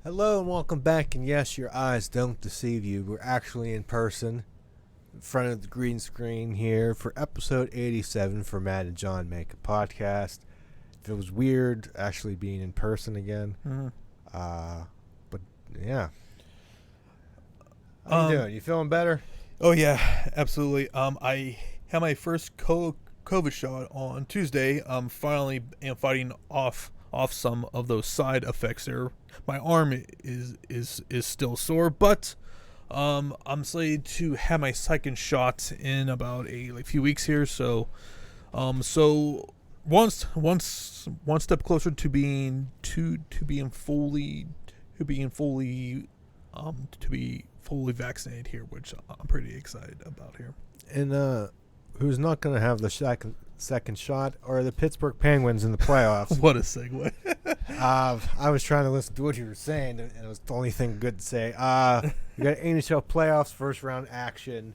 Hello and welcome back. And yes, your eyes don't deceive you. We're actually in person, in front of the green screen here for episode 87 for Matt and John Make a Podcast. It feels weird actually being in person again. But yeah. How you doing? You feeling better? Oh yeah, absolutely. I had my first COVID shot on Tuesday. Finally am fighting off some of those side effects there. My arm is still sore, but I'm slated to have my second shot in about a few weeks here. So one step closer to being fully vaccinated here, which I'm pretty excited about here. And who's not going to have the second shot are the Pittsburgh Penguins in the playoffs. What a segue. I was trying to listen to what you were saying, and it was the only thing good to say. We got NHL Playoffs first round action.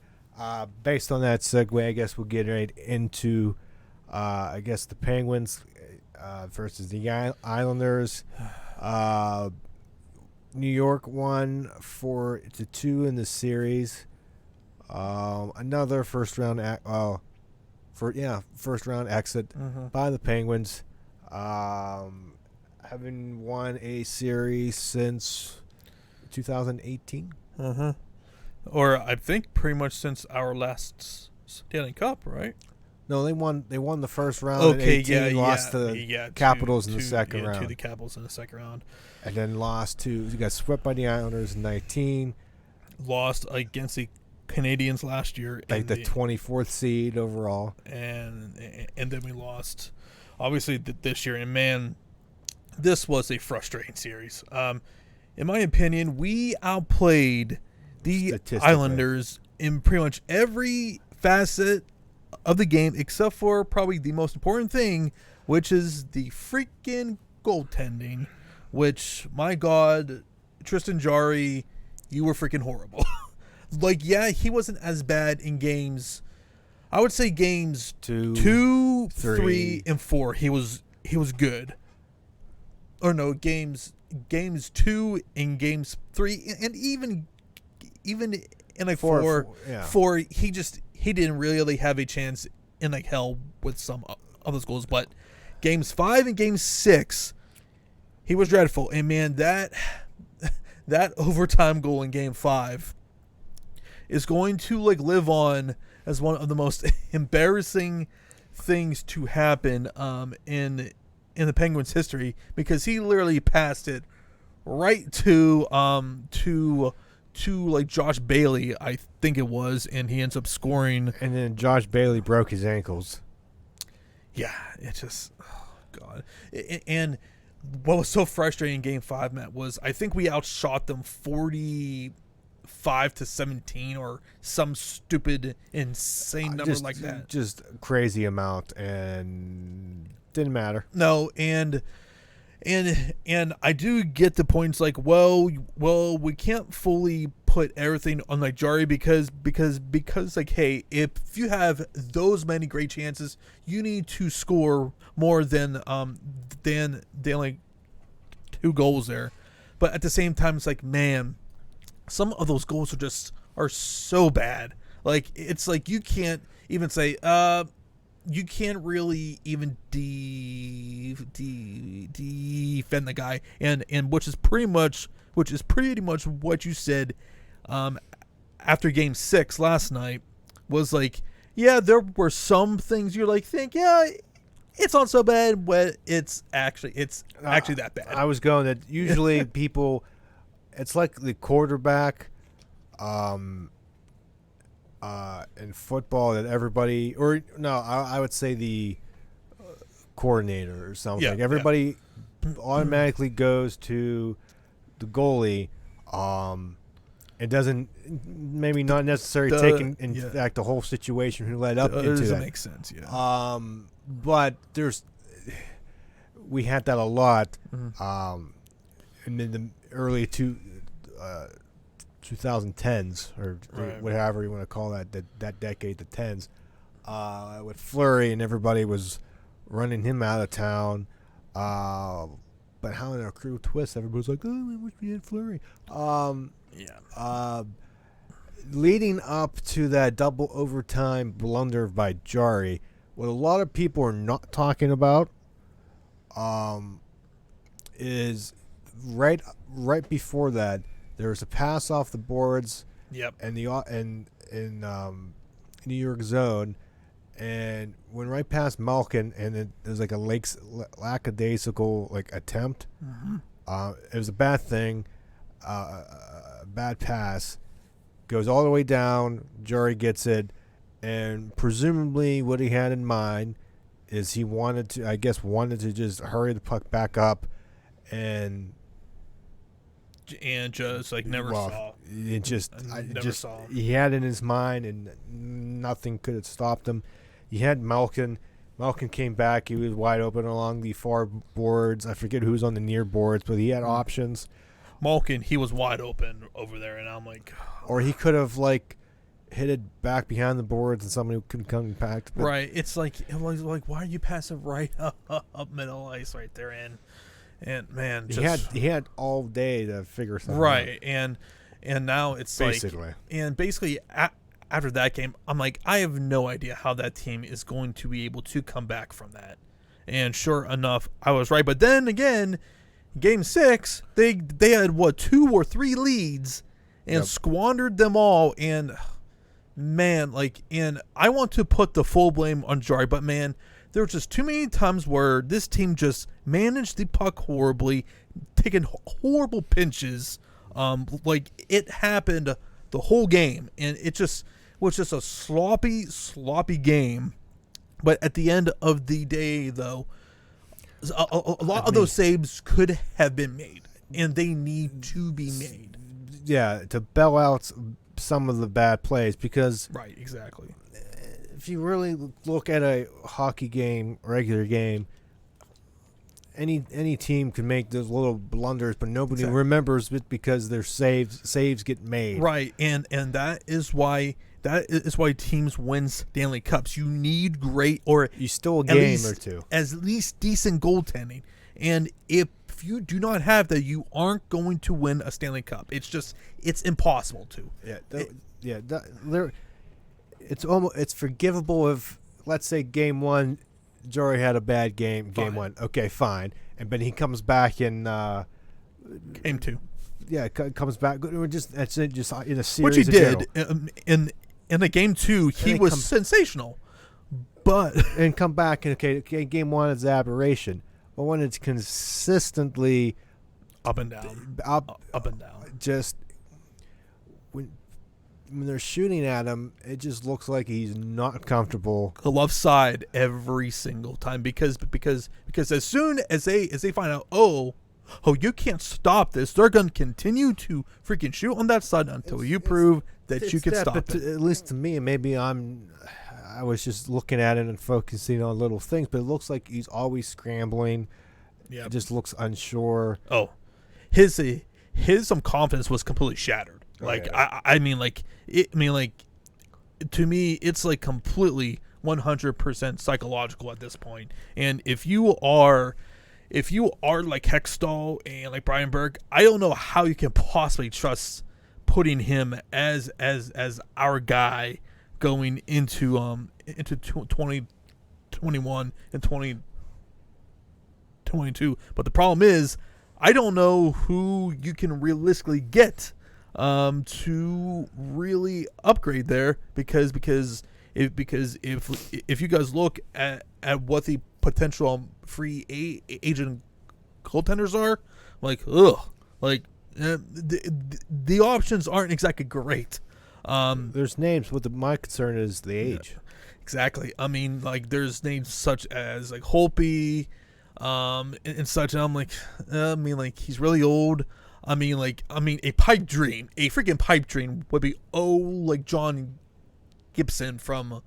Based on that segue, I guess we'll get right into, the Penguins versus the Islanders. New York won 4-2 in the series. Another first round exit by the Penguins. Having won a series since 2018. Or I think pretty much since our last Stanley Cup, right? No, they won the first round in 18, lost to the Capitals in the second round. To the Capitals in the second round. And then got swept by the Islanders in 19. Lost against the Canadians last year. Like the 24th seed overall. And then we lost, obviously, this year. And, man, this was a frustrating series. In my opinion, we outplayed the Islanders in pretty much every facet of the game, except for probably the most important thing, which is the freaking goaltending. Which, my God, Tristan Jarry, you were freaking horrible. He wasn't as bad in games. I would say games 2, 3, and 4. He was good. Or no, games 2 and games 3, and even in like 4, he didn't really have a chance in like hell with some of those goals. But games 5 and game 6, he was dreadful. And man, that overtime goal in game 5 is going to live on as one of the most embarrassing things to happen in the Penguins' history, because he literally passed it right to Josh Bailey, I think it was, and he ends up scoring. And then Josh Bailey broke his ankles. Yeah, it's just, oh God. And what was so frustrating in Game 5, Matt, was I think we outshot them 45-17 or some stupid, insane number like that. Just a crazy amount, and didn't matter. No, and I do get the points like, well, we can't fully put everything on like Jarry because like, hey, if you have those many great chances, you need to score more than like 2 goals there. But at the same time, it's like, man, some of those goals are so bad. Like, it's like you can't even say you can't really even defend the guy, and which is pretty much what you said after game 6 last night, was like, yeah, there were some things you're like, it's not so bad, but it's actually that bad. I was going that usually people, it's like the quarterback in football that everybody, or no, I would say the coordinator or something. Yeah, everybody automatically goes to the goalie. It doesn't, maybe not necessarily taking in fact the whole situation who led up into that. Makes sense, yeah. But we had that a lot. In the early 2010s or whatever you want to call that decade, the 10s, with Fleury, and everybody was running him out of town. But how in a cruel twist, everybody's like, oh, I wish we had Fleury. Leading up to that double overtime blunder by Jari, what a lot of people are not talking about is right before that, there was a pass off the boards. Yep. And in New York zone, and went right past Malkin, and there's like a lackadaisical like attempt. Mm-hmm. It was a bad thing, a bad pass, goes all the way down. Jari gets it, and presumably what he had in mind is he wanted to just hurry the puck back up, and just like never saw. It just, saw. He had it in his mind, and nothing could have stopped him. He had Malkin. Malkin came back. He was wide open along the far boards. I forget who was on the near boards, but he had options. Malkin, he was wide open over there, and I'm like, or he could have like hit it back behind the boards, and somebody could come back. Right. It's like why are you passing right up middle ice right there, and man, just, he had all day to figure something out. Right, and now it's basically. Basically after that game, I'm like, I have no idea how that team is going to be able to come back from that. And sure enough, I was right. But then again, Game 6, they had 2 or 3 leads and squandered them all. And man, and I want to put the full blame on Jari, but man, there were just too many times where this team just managed the puck horribly, taking horrible pinches. Like it happened the whole game, and it just was just a sloppy game. But at the end of the day, though, a lot of those saves could have been made, and they need to be made. Yeah, to bail out some of the bad plays, because right, exactly. If you really look at a hockey game, regular game, any team can make those little blunders, but nobody remembers it because their saves get made. Right, and that is why teams win Stanley Cups. You need great, or you stole a game or two, at least decent goaltending. And if you do not have that, you aren't going to win a Stanley Cup. It's impossible to. It's forgivable if, let's say, Game 1, Jari had a bad game. Game 1, okay, fine, but he comes back in Game 2. Yeah, comes back. That's it. Just in a series. Which he did in the Game 2, he was sensational, but and come back and okay, Game 1 is aberration. But when it's consistently up and down, just when they're shooting at him, it just looks like he's not comfortable. The left side every single time, because as soon as they find out, oh, you can't stop this, they're going to continue to freaking shoot on that side until you prove that you can stop it. At least to me, maybe I was just looking at it and focusing on little things, but it looks like he's always scrambling. Yeah, it just looks unsure. Oh, his confidence was completely shattered. I mean, to me, it's like completely 100% psychological at this point. And if you are like Hextall and like Brian Burke, I don't know how you can possibly trust putting him as our guy going into 2021 and 2022. But the problem is, I don't know who you can realistically get to really upgrade there, because if you guys look at what the potential free agent goaltenders are, the options aren't exactly great. There's names, but my concern is the age. Yeah, exactly. I mean, there's names such as Holpe, and such, and I'm like, he's really old. I mean, a freaking pipe dream would be like John Gibson from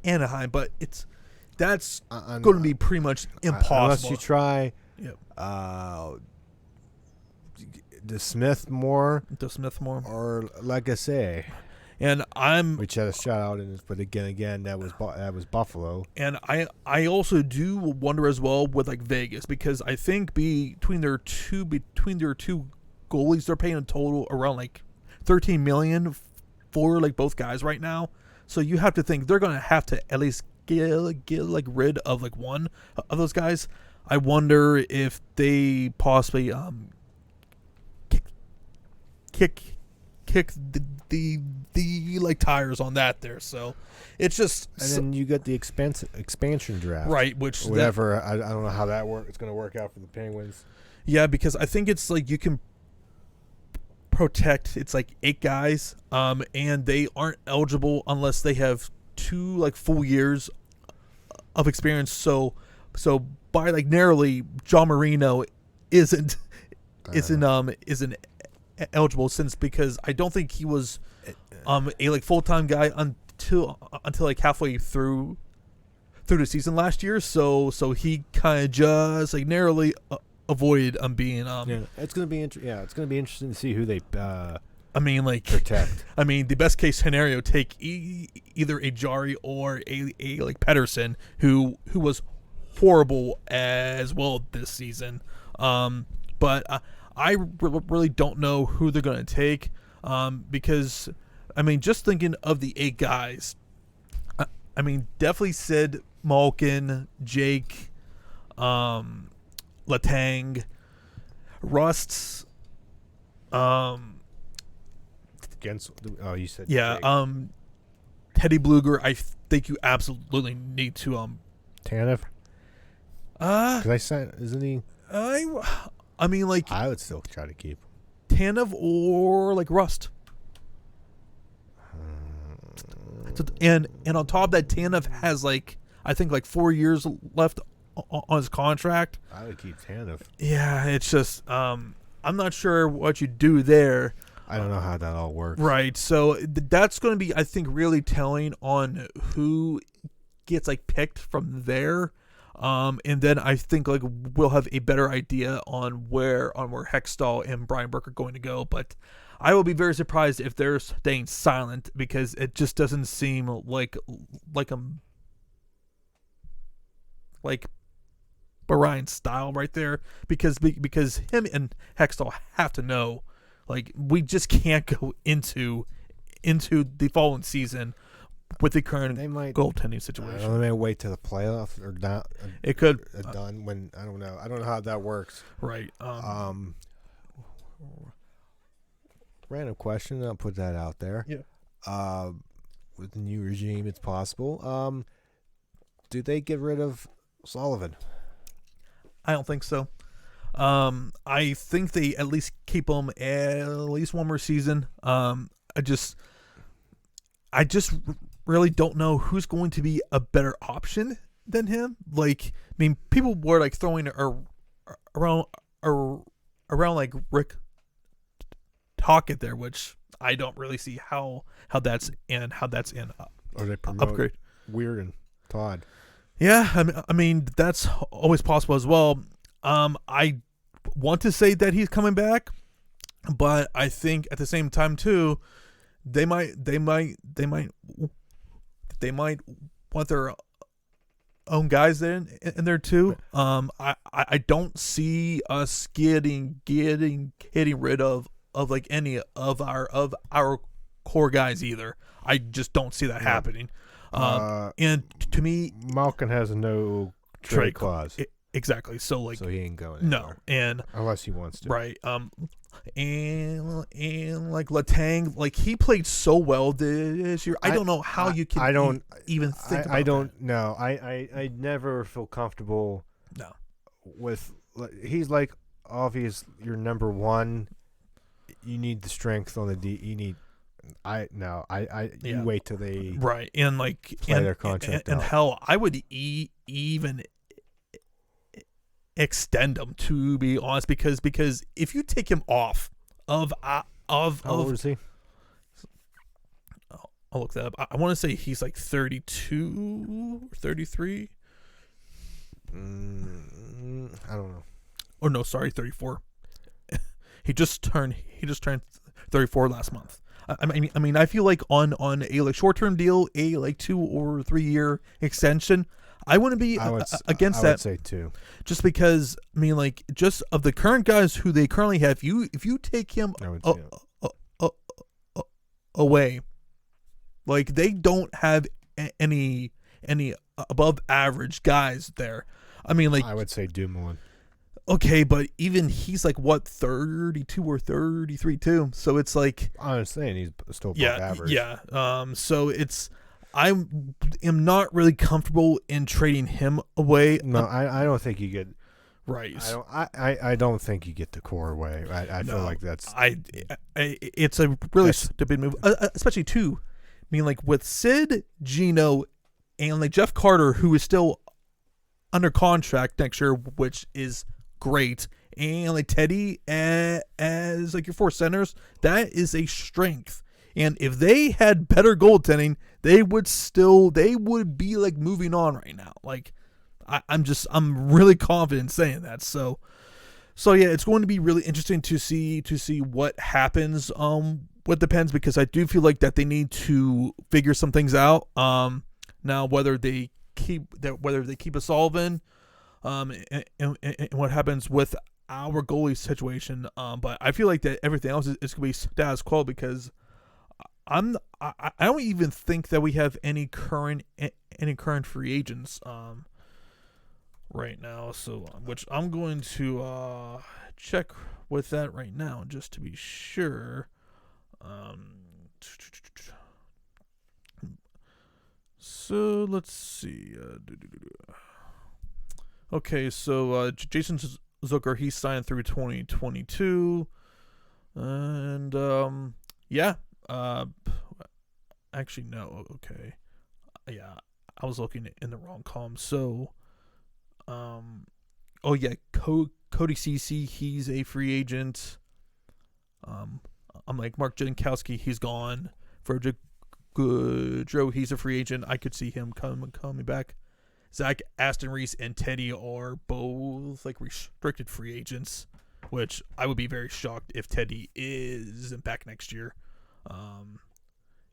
Anaheim, but that's going to be pretty much impossible unless you try the Smith more, or like I say. And I'm which had a shutout in it, but again that was Buffalo. And I also do wonder as well with like Vegas, because I think between their two goalies, they're paying a total around like $13 million for like both guys right now. So you have to think they're gonna have to at least get like rid of like one of those guys. I wonder if they possibly kick the like tires on that there. So it's just, and then you got the expansion draft, right? Which or whatever. I don't know how that it's going to work out for the Penguins. Yeah, because I think it's like you can protect. It's like 8 guys, and they aren't eligible unless they have 2 like full years of experience. So by like narrowly, John Marino isn't eligible, since because I don't think he was a like full-time guy until like halfway through the season last year. So he kind of just like narrowly avoided being yeah, it's gonna be it's gonna be interesting to see who they I mean, like, protect. I mean, the best case scenario, take either a Jari or a like Pedersen, who was horrible as well this season. But I really don't know who they're going to take, because, I mean, just thinking of the 8 guys, I mean, definitely Sid, Malkin, Jake, Letang, Rust, you said yeah, Jake. Teddy Bluger. I think you absolutely need to Tanev. Because I said, isn't he? I mean, like, I would still try to keep Tanev or like Rust. So, and on top of that, Tanev has like, I think like 4 years left on his contract. I would keep Tanev. Yeah, it's just I'm not sure what you do there. I don't know how that all works. Right. So that's going to be, I think, really telling on who gets like picked from there. And then I think like we'll have a better idea on where Hextall and Brian Burke are going to go. But I will be very surprised if they're staying silent, because it just doesn't seem like Brian's style right there. Because him and Hextall have to know, like, we just can't go into the following season with the current goaltending situation. They may wait till the playoffs or down. It could done when I don't know. I don't know how that works. Right. Random question. I'll put that out there. Yeah. With the new regime, it's possible. Do they get rid of Sullivan? I don't think so. I think they at least keep him at least one more season. I just really don't know who's going to be a better option than him. Like, I mean, people were like throwing around like Rick Tocchet there, which I don't really see how that's in Or they promote upgrade. Weird and Todd. Yeah, I mean that's always possible as well. I want to say that he's coming back, but I think at the same time too, they might want their own guys in there too. I don't see us getting rid of like any of our core guys either. I just don't see that happening. And to me, Malkin has no trade clause. Exactly. So he ain't going anywhere. No, and unless he wants to. Right. And like Letang, like he played so well this year. I don't know how you can even think about I don't that. know. I never feel comfortable. No. With he's like obvious. You're number one. You need the strength on the D. You need. You wait till they right and like play their contract and out. hell, I would even extend him, to be honest, because if you take him off of How old is he? I'll look that up. I want to say he's like 32 or 33. I don't know. Oh no, sorry, 34. He just turned 34 last month. I feel like on a like short term deal, a like 2 or 3 year extension, I wouldn't be against that. I would say 2. Just because like just of the current guys who they currently have, if you take him away, like they don't have any above average guys there. I would say Dumoulin. Okay, but even he's like what 32 or 33 too. So it's like I'm saying he's still above average. Yeah. So I am not really comfortable in trading him away. No, I don't think you get right. I don't think you get the core away. I feel like that's it's a really stupid move, especially too. Like with Sid, Gino, and like Jeff Carter, who is still under contract next year, which is great, and like Teddy as like your 4 centers, that is a strength. And if they had better goaltending, they would be like moving on right now. Like I'm really confident saying that. So yeah, it's going to be really interesting to see what happens with the Pens, because I do feel like that they need to figure some things out. Now whether they keep us all in, and what happens with our goalie situation. But I feel like that everything else is going to be status quo, because I don't even think that we have any current free agents right now. So which I'm going to check with that right now just to be sure. So let's see. Okay, so Jason Zucker, he signed through 2022, and yeah. Actually, no. Okay. Yeah, I was looking in the wrong column. So, oh yeah, Cody Ceci, he's a free agent. I'm like Mark Jankowski, he's gone. Virgil Goodrow, he's a free agent. I could see him coming back. Zach Aston Reese and Teddy are both like restricted free agents, which I would be very shocked if Teddy is back next year.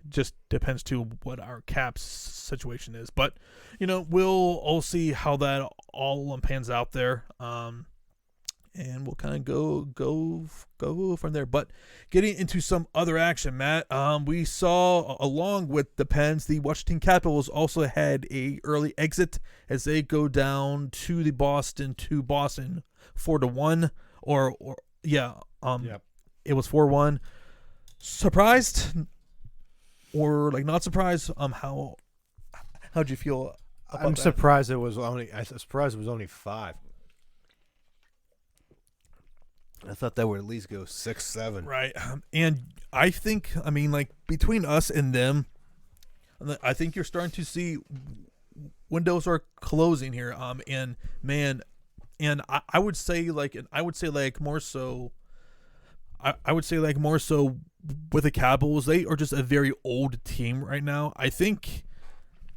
Just depends to what our cap situation is, but we'll all see how that all pans out there, and we'll kind of go from there. But getting into some other action, Matt, we saw along with the Pens, the Washington Capitals also had a early exit as they go down to Boston 4-1, or yep. It was 4-1. Surprised or like not surprised? How'd you feel about I'm that? surprised it was only 5. I thought that would at least go 6-7. Right. And I think, like between us and them, I think you're starting to see windows are closing here. And man, and I would say more so with the Capitals, they are just a very old team right now. I think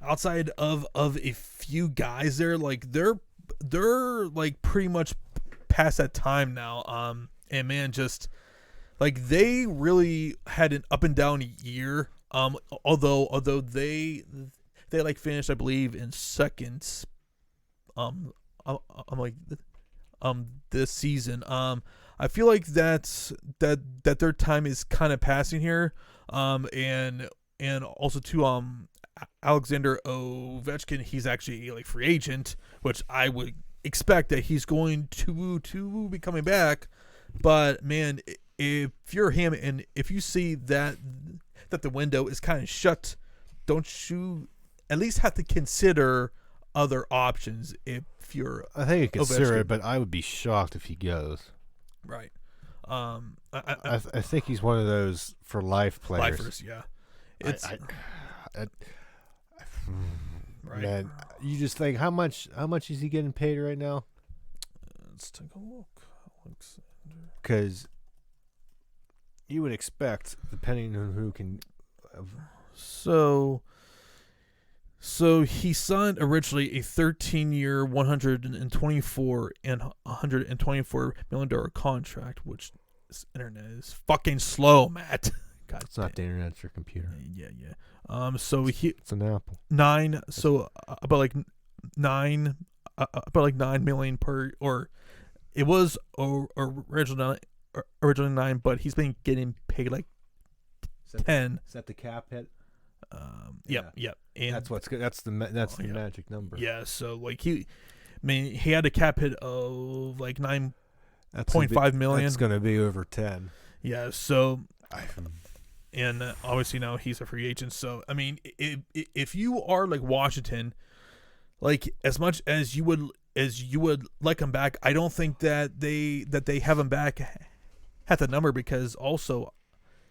outside of a few guys there, like they're like pretty much past that time now. And man, just like they really had an up and down year. Although they like finished, I believe, in second. I'm like this season. I feel like that their time is kind of passing here. And also to Alexander Ovechkin, he's actually a like free agent, which I would expect that he's going to be coming back. But man, if you're him and if you see that the window is kind of shut, don't you at least have to consider other options if you're I think you consider Ovechkin. it, but I would be shocked if he goes. Right. I think he's one of those for life players. Lifers, yeah. It's right. Man, you just think how much is he getting paid right now? Let's take a look. Alexander. Because you would expect, depending on who can. So he signed originally a 13-year, $124 million contract, which this internet is fucking slow, Matt. God, it's not the internet, it's your computer. Yeah. So It's an Apple. 9. So about like 9. About like 9 million per, or it was originally 9, but he's been getting paid like 10. Is that the cap hit? Yep. And that's what's good. That's the magic number. Yeah. So like he had a cap hit of like 9.5 million. It's going to be over 10. Yeah. So, and obviously now he's a free agent. So I mean, if you are like Washington, like as much as you would like him back, I don't think that they have him back at the number, because also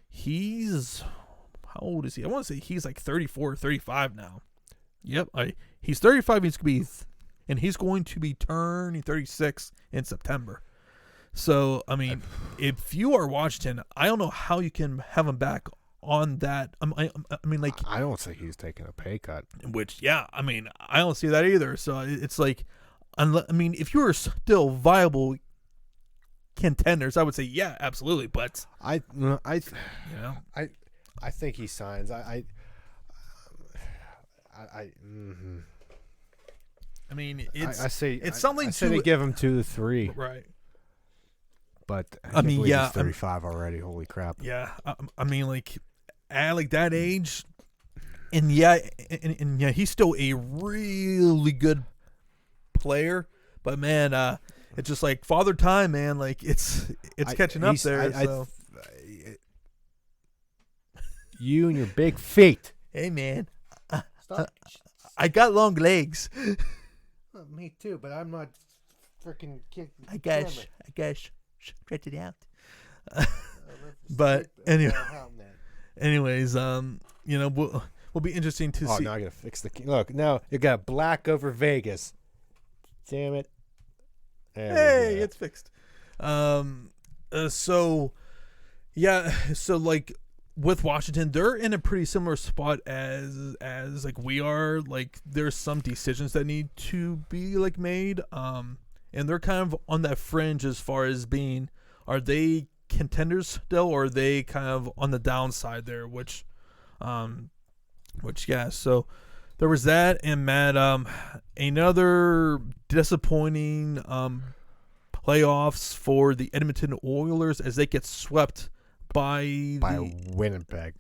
he's, how old is he? I want to say he's like 34 or 35 now. Yep. He's 35. He's going to be turning 36 in September. So, I mean, if you are Washington, I don't know how you can have him back on that. I mean, like, I don't think he's taking a pay cut. Which, yeah, I mean, I don't see that either. So it's like, I mean, if you were still viable contenders, I would say, yeah, absolutely. But I think he signs. I mean, it's something. I say they give him 2 to 3. Right. But I mean, yeah, he's 35 already. Holy crap! Yeah, I mean, like at like that age, and yeah, he's still a really good player. But man, it's just like father time, man. Like it's catching up there. So. You and your big feet. Hey, man, I got long legs. Me too, but I'm not freaking kid. I guess. Stretch it out. But anyways, will be interesting to see. Oh, now I gotta fix the. Look, now you got black over Vegas. Damn it! Hey, it's fixed. So like with Washington, they're in a pretty similar spot as like we are. Like there's some decisions that need to be like made. And they're kind of on that fringe as far as being, are they contenders still, or are they kind of on the downside there? Which yeah. So there was that, and Matt, another disappointing playoffs for the Edmonton Oilers as they get swept by Winnipeg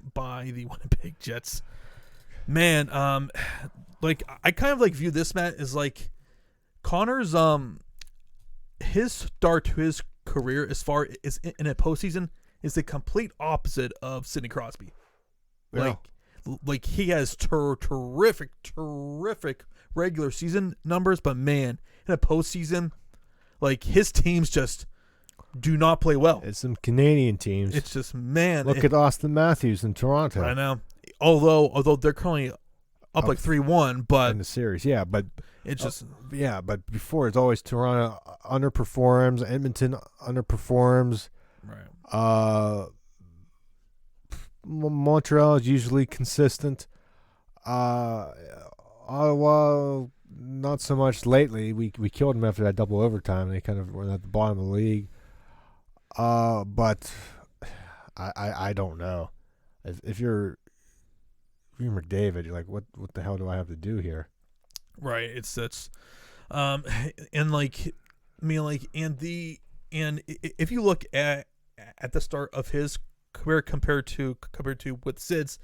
Jets. Man, like I kind of like view this, Matt, as like Connor's his start to his career as far as in a postseason is the complete opposite of Sidney Crosby. Yeah. Like he has terrific regular season numbers, but man, in a postseason, like his teams just do not play well. It's some Canadian teams. It's just, man. Look at Austin Matthews in Toronto. I know. Although they're currently up like 3-1, but in the series, yeah, but it's just but before it's always Toronto underperforms, Edmonton underperforms. Right. Montreal is usually consistent. Ottawa, not so much lately. We killed them after that double overtime. They kind of were at the bottom of the league. But I don't know. If you're McDavid, you're like, what the hell do I have to do here? Right. And like, I mean, like, and if you look at the start of his career compared to with Sid's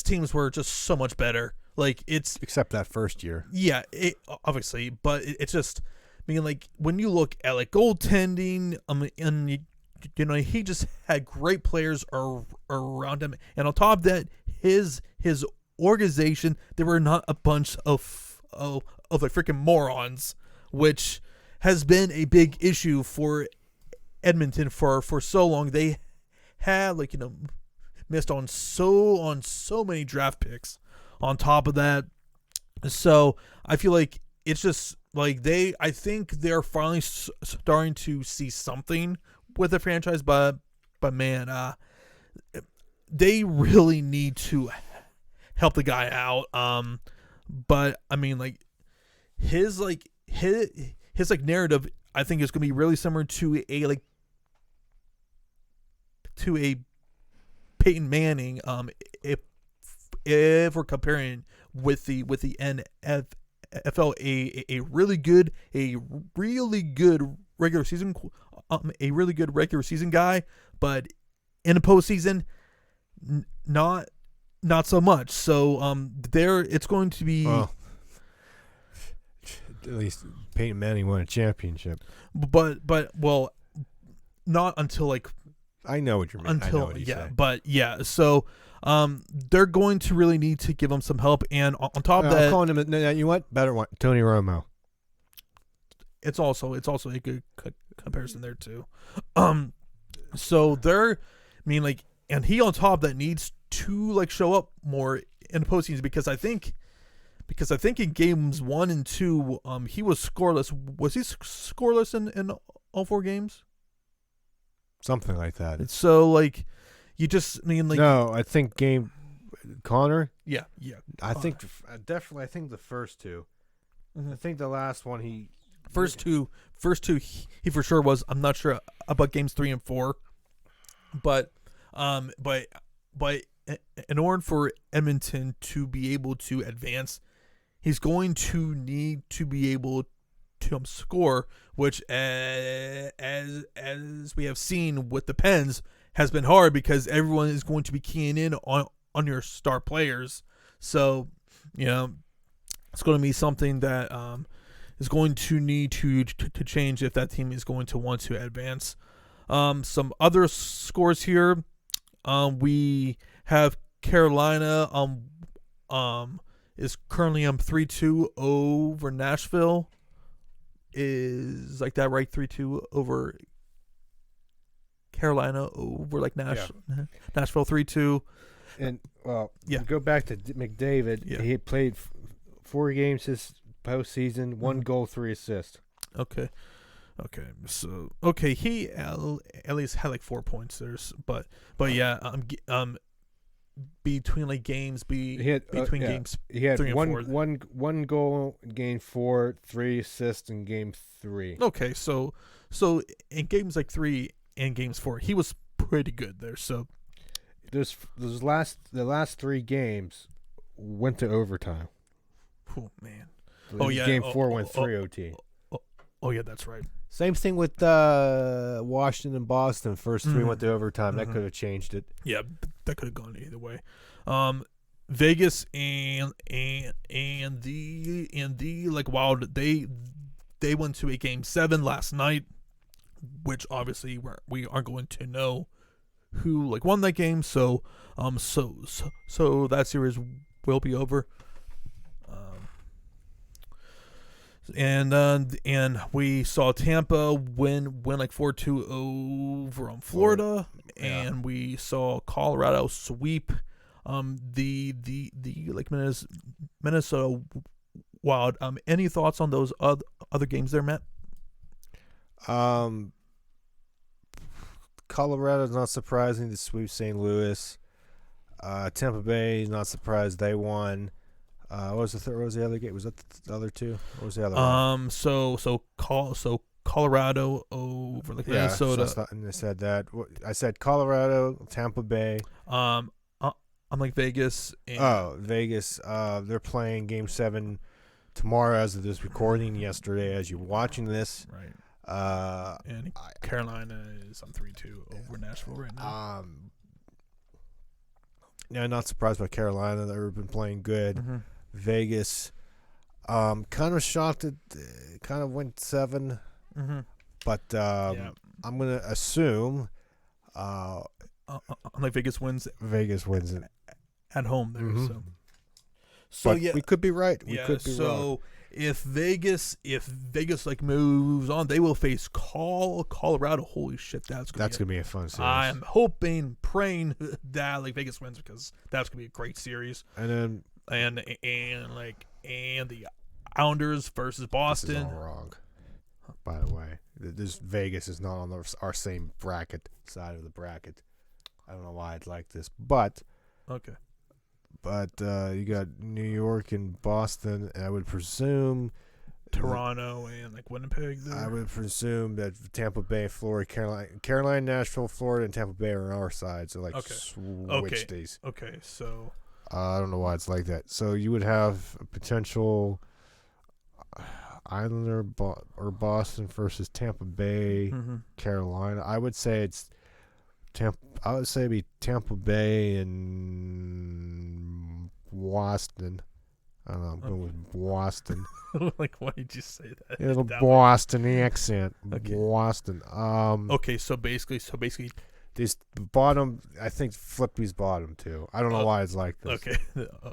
teams were just so much better. Like except that first year. Yeah, obviously, but it's just, I mean, like when you look at like goaltending, and he just had great players around him, and on top of that, his organization, they were not a bunch of like freaking morons, which has been a big issue for Edmonton for so long. They had missed on so many draft picks on top of that. So I feel like it's just like I think they're finally starting to see something with the franchise, but man, they really need to help the guy out. But I mean, like his narrative, I think is going to be really similar to a Peyton Manning, if we're comparing with the NFL, a really good regular season guy, but in the postseason, not so much. So there it's going to be. Well, at least Peyton Manning won a championship. But not until like. I know what you mean. Until I know what you say. But yeah, so they're going to really need to give him some help, and on top of that, I'm calling him. You know what? Better one, Tony Romo. It's also a good comparison there too. So they're, and he on top of that needs to like show up more in the postseason because I think in games 1 and 2, he was scoreless. Was he scoreless in all 4 games? Something like that. So like, you just no, I think Connor. Yeah. I think definitely. I think the first 2. Mm-hmm. I think the last one he. First two, he for sure was. I'm not sure about games 3 and 4, but in order for Edmonton to be able to advance, he's going to need to be able to score, which as we have seen with the Pens has been hard because everyone is going to be keying in on your star players. So it's going to be something that is going to need to change if that team is going to want to advance. Some other scores here. We have Carolina is currently 3-2 over Nashville. Is like that right? 3-2 over Carolina over like Nashville 3-2. And go back to McDavid. Yeah. He played 4 games this postseason, 1 goal, 3 assists. Okay. So he at least had like 4 points there, but yeah, between like games, games he had 3 and 4. one goal in game 4, 3 assists in game 3. Okay, so in games like 3 and games 4, he was pretty good there. So the last 3 games went to overtime. Oh man. Game 4 went 3 OT. Oh yeah, that's right. Same thing with Washington and Boston. First 3 went to overtime. That could have changed it. Yeah, that could have gone either way. Vegas and the like Wild, they went to a game 7 last night, which obviously we aren't going to know who like won that game. So so that series will be over. And we saw Tampa win like 4-2 over on Florida, and we saw Colorado sweep the like Minnesota Wild. Any thoughts on those other games there, Matt? Colorado's not surprising to sweep St. Louis. Tampa Bay is not surprised they won. What was the other game? Was that the other 2? What was the other one? So Colorado over like Minnesota. And I said that. I said Colorado, Tampa Bay. I'm like Vegas. Vegas. They're playing Game 7 tomorrow as of this recording. Yesterday, as you're watching this. Right. And Carolina is 3-2 over Nashville right now. Yeah, not surprised by Carolina. They've been playing good. Mm-hmm. Vegas, kind of shocked it. Kind of went 7, but I'm gonna assume. Like Vegas wins. Vegas wins it at home there. Mm-hmm. So but yeah, we could be right. We could be wrong. If Vegas like moves on, they will face Colorado. Holy shit, that's gonna be a fun series. I'm hoping, praying that like Vegas wins because that's gonna be a great series. And then. And the Islanders versus Boston. This is all wrong. By the way, this Vegas is not on our same side of the bracket. I don't know why it's like this, but okay. But you got New York and Boston, and I would presume Toronto and like Winnipeg there? I would presume that Tampa Bay, Florida, Carolina, Nashville, Florida, and Tampa Bay are on our side. So like switch these. Okay, so I don't know why it's like that. So you would have a potential Islander or Boston versus Tampa Bay, Carolina. I would say it's I would say it'd be Tampa Bay and Boston. I don't know. I'm going with Boston. like, why did you say that? It'll Boston accent. Okay. Boston. Okay, so basically, this bottom. I think Flippy's bottom too. I don't know why it's like this. Okay,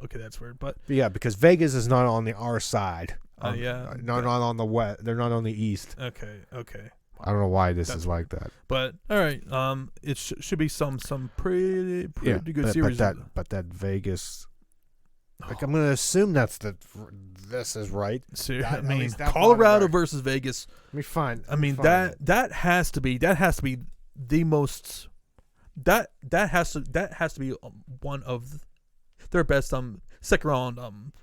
okay, that's weird, but yeah, because Vegas is not on our side. Not on the west. They're not on the east. Okay. I don't know why this is like that. But all right, it should be some pretty good series. But that Vegas. Like I'm gonna assume this is right. So, I mean, Colorado versus Vegas. Let me find. I mean that has to be the most that has to be one of their best second round. I'm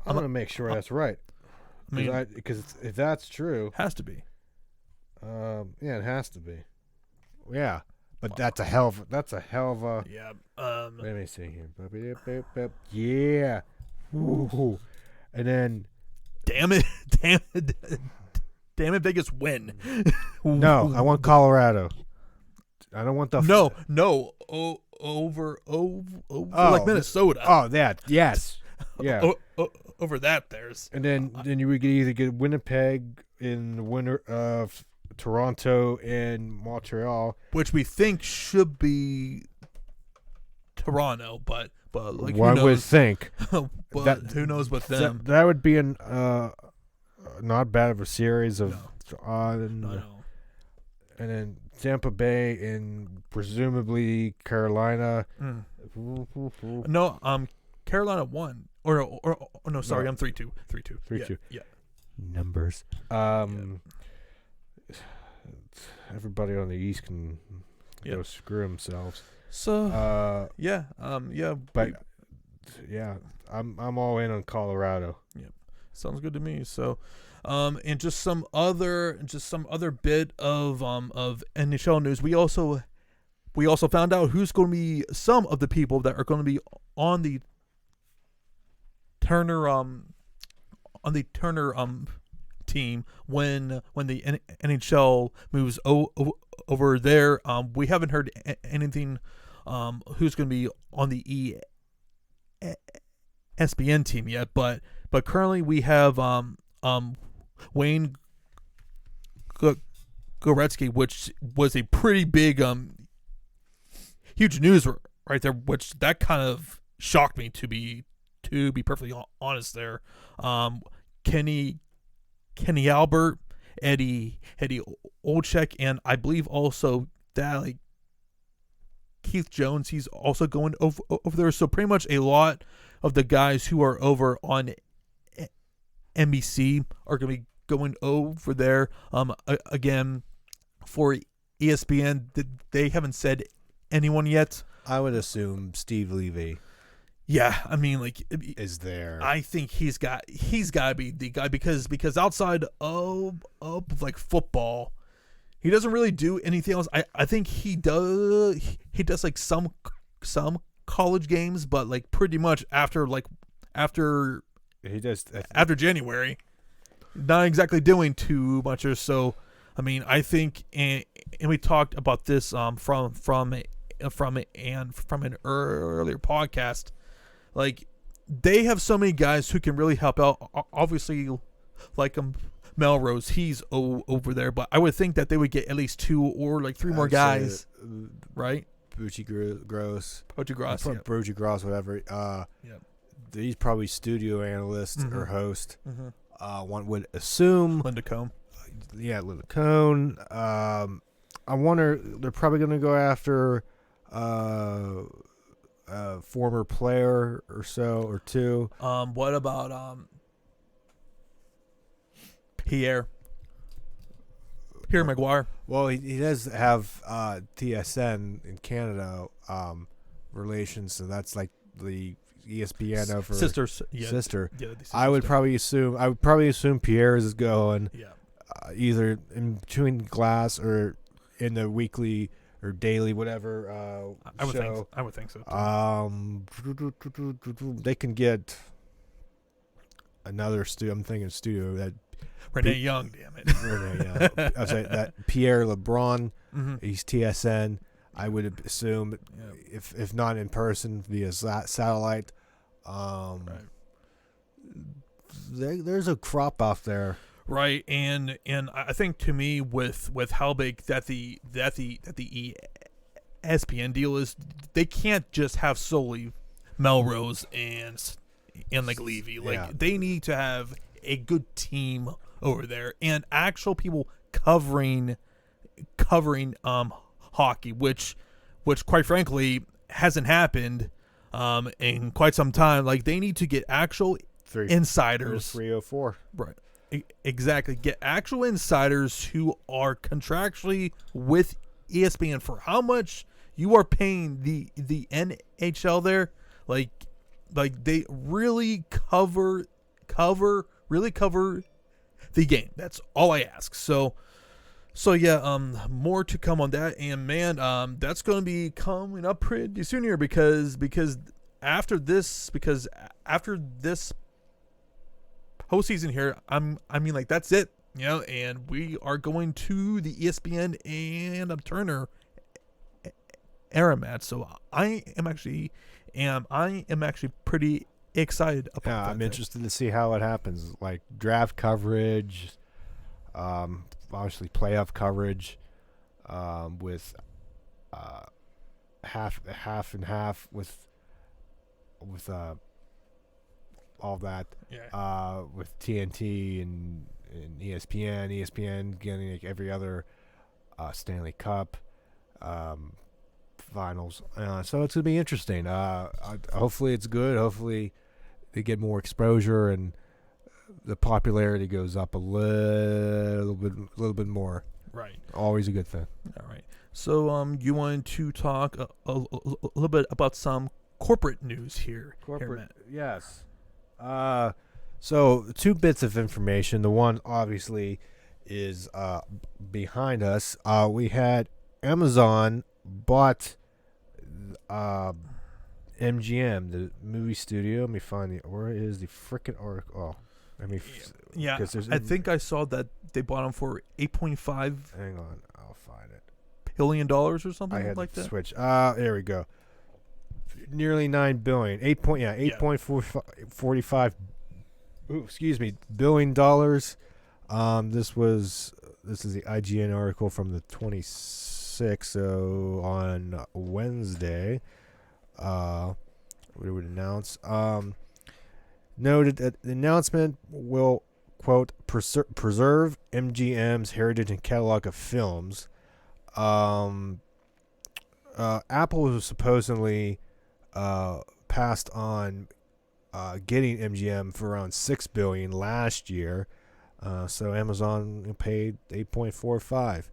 gonna make sure that's right. I mean, because if that's true, has to be. Yeah, it has to be. Yeah. But that's a hell of a. Yeah. Let me see here. Yeah. Ooh. And then. Damn it, Vegas win. No, I want Colorado. I don't want the. No. Over like Minnesota. Oh, that. Yes. Yeah. Over that, there's. And then you would either get Winnipeg in the winter of Toronto and Montreal, which we think should be Toronto, but like one would think. But who knows with them? That would be not bad of a series of no. And then Tampa Bay and presumably Carolina. No, Carolina won. Or no, sorry, I'm 3-2. 3-2. Yeah. Numbers. Everybody on the East can go screw themselves. So but I'm all in on Colorado. Yep, sounds good to me. So, and just some other bit of NHL news. We also found out who's going to be some of the people that are going to be on the Turner team when the NHL moves over there. We haven't heard anything who's going to be on the ESPN team yet, but currently we have Wayne Gretzky, which was a pretty big huge news right there, which that kind of shocked me to be perfectly honest there. Kenny Albert, Eddie Olczyk, and I believe also that like Keith Jones, he's also going over there. So pretty much a lot of the guys who are over on NBC are going to be going over there. Again, for ESPN, they haven't said anyone yet. I would assume Steve Levy. Yeah, I mean, like, is there? I think he's got to be the guy because outside of like football, he doesn't really do anything else. I think he does like some college games, but like pretty much after he does after January, not exactly doing too much or so. I mean, I think, and we talked about this from an earlier podcast. Like, they have so many guys who can really help out. Obviously, like Melrose, he's over there, but I would think that they would get at least 2 or like 3 more guys, right? Bucci Gross, Bucci Gross, whatever. He's probably studio analyst or host. One would assume Linda Cohn. Linda Cohn. I wonder, they're probably going to go after former player or so or two. What about Pierre Maguire? Well, he does have TSN in Canada relations, so that's like the ESPN over Sisters. sister. Yeah, the I would probably assume Pierre's is going Yeah. either in between glass or in the weekly or daily whatever show. I would think so too. They can get another studio. I'm thinking studio that Renee Young, damn it. Renee Young. I was saying that Pierre LeBron. Mm-hmm. He's TSN. I would assume if not in person via satellite. Right. There's a crop out there. Right, and I think to me with how big that the ESPN deal is, they can't just have solely Melrose and like Levy. Like they need to have a good team over there and actual people covering hockey, which quite frankly hasn't happened in quite some time. Like they need to get actual insiders. 304. Right. Exactly. Get actual insiders who are contractually with ESPN for how much you are paying the NHL there. Like they really cover the game. That's all I ask. So yeah, more to come on that. And man, that's going to be coming up pretty soon here because after this postseason here, I mean like that's it, and we are going to the ESPN and Turner era match. So I am actually pretty excited about that. I'm interested to see how it happens, like draft coverage, obviously playoff coverage, with half and half with all that, with TNT and ESPN getting like every other Stanley Cup finals. So it's gonna be interesting. Hopefully it's good. Hopefully they get more exposure and the popularity goes up a little bit more. Right. Always a good thing. All right. So you wanted to talk a little bit about some corporate news here. Corporate, yes. So 2 bits of information. The one obviously is behind us. We had Amazon bought MGM, the movie studio. Let me find where is the frickin' article? I think I saw that they bought them for $8.5. Hang on, I'll find it. $1 billion or something I had like to that. switch. There we go. Nearly $9 billion. $8.45 billion dollars. This is the IGN article from the 26th. So on Wednesday, what it would announce. Noted that the announcement will, quote, preserve MGM's heritage and catalog of films. Apple was supposedly passed on getting MGM for around $6 billion last year. So Amazon paid $8.45.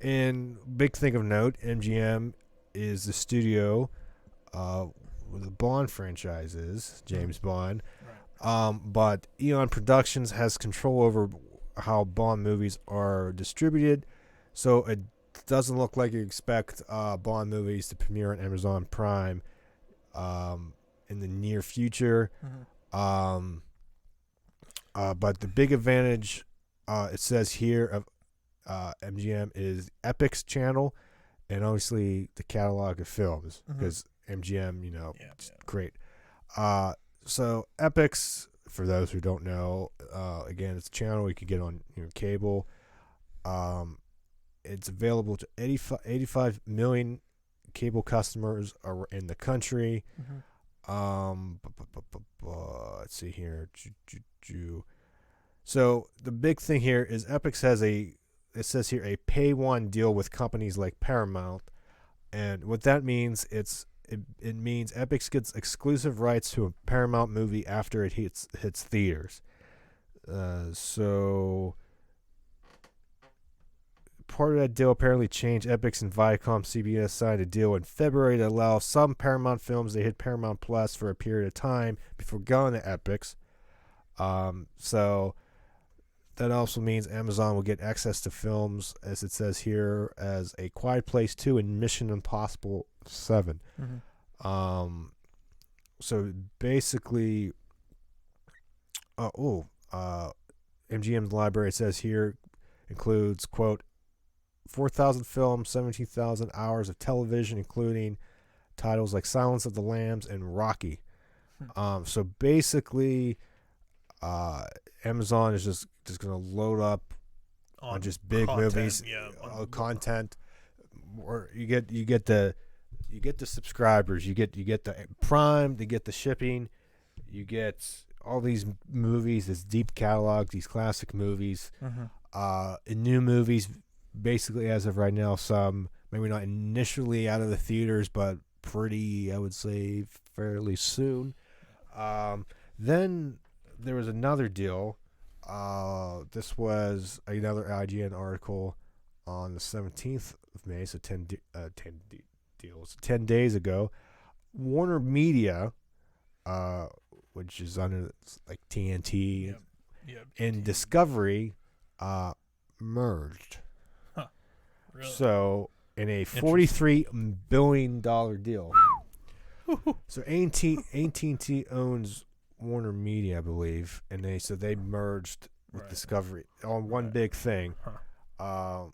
And big thing of note, MGM is the studio with the Bond franchises, James Bond. Right. But Eon Productions has control over how Bond movies are distributed, so it doesn't look like you expect Bond movies to premiere on Amazon Prime in the near future. Mm-hmm. But the big advantage, it says here, of MGM is Epic's channel and obviously the catalog of films, because MGM, it's great. So Epic's, for those who don't know, again, it's a channel you can get on cable. It's available to 85 million cable customers in the country. Let's see here. So the big thing here is Epix has it says here, a pay one deal with companies like Paramount, and what that means, it means Epix gets exclusive rights to a Paramount movie after it hits theaters. So part of that deal apparently changed. Epix and Viacom CBS signed a deal in February to allow some Paramount films to hit Paramount Plus for a period of time before going to Epix. So that also means Amazon will get access to films, as it says here, as A Quiet Place 2 and Mission Impossible 7. Mm-hmm. So basically, MGM's library, it says here, includes, quote, 4,000 films, 17,000 hours of television, including titles like Silence of the Lambs and Rocky. So basically, Amazon is just going to load up on just big content, movies, content. Or you get the subscribers, you get the Prime, you get the shipping, you get all these movies, this deep catalog, these classic movies, and new movies. Basically, as of right now, some maybe not initially out of the theaters, but pretty, I would say, fairly soon. Then there was another deal. This was another IGN article on the 17th of May, so 10 days ago. Warner Media, which is under like TNT, and Discovery, merged. Really? So in a $43 billion deal. So AT&T owns Warner Media, I believe, and they merged with Discovery on one big thing. So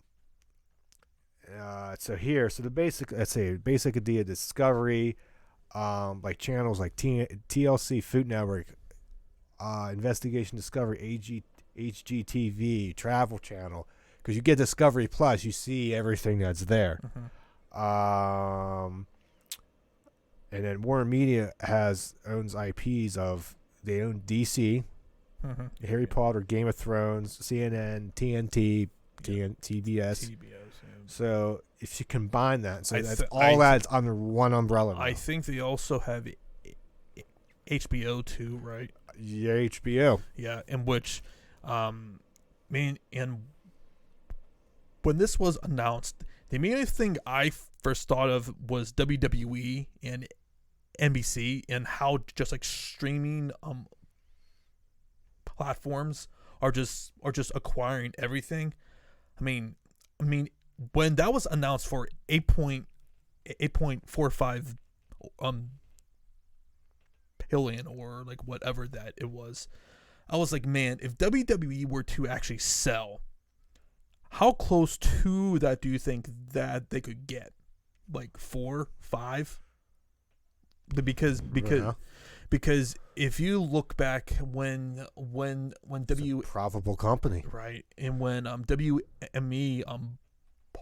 the basic idea of Discovery, like channels like TLC, Food Network, Investigation Discovery, HGTV, Travel Channel, because you get Discovery Plus, you see everything that's there. And then Warner Media owns IPs of, they own DC, Harry Potter, Game of Thrones, CNN, TNT, TBS. So if you combine that, so that's that's under one umbrella now. I think they also have HBO too, right? Yeah, HBO. Yeah, in which, and when this was announced, the main thing I first thought of was WWE and NBC and how just like streaming platforms are just acquiring everything. I mean, when that was announced for 8.45 billion or like whatever that it was, I was like, man, if WWE were to actually sell, how close to that do you think that they could get? Like 4, 5? Because if you look back when it's a profitable company, right, and when WME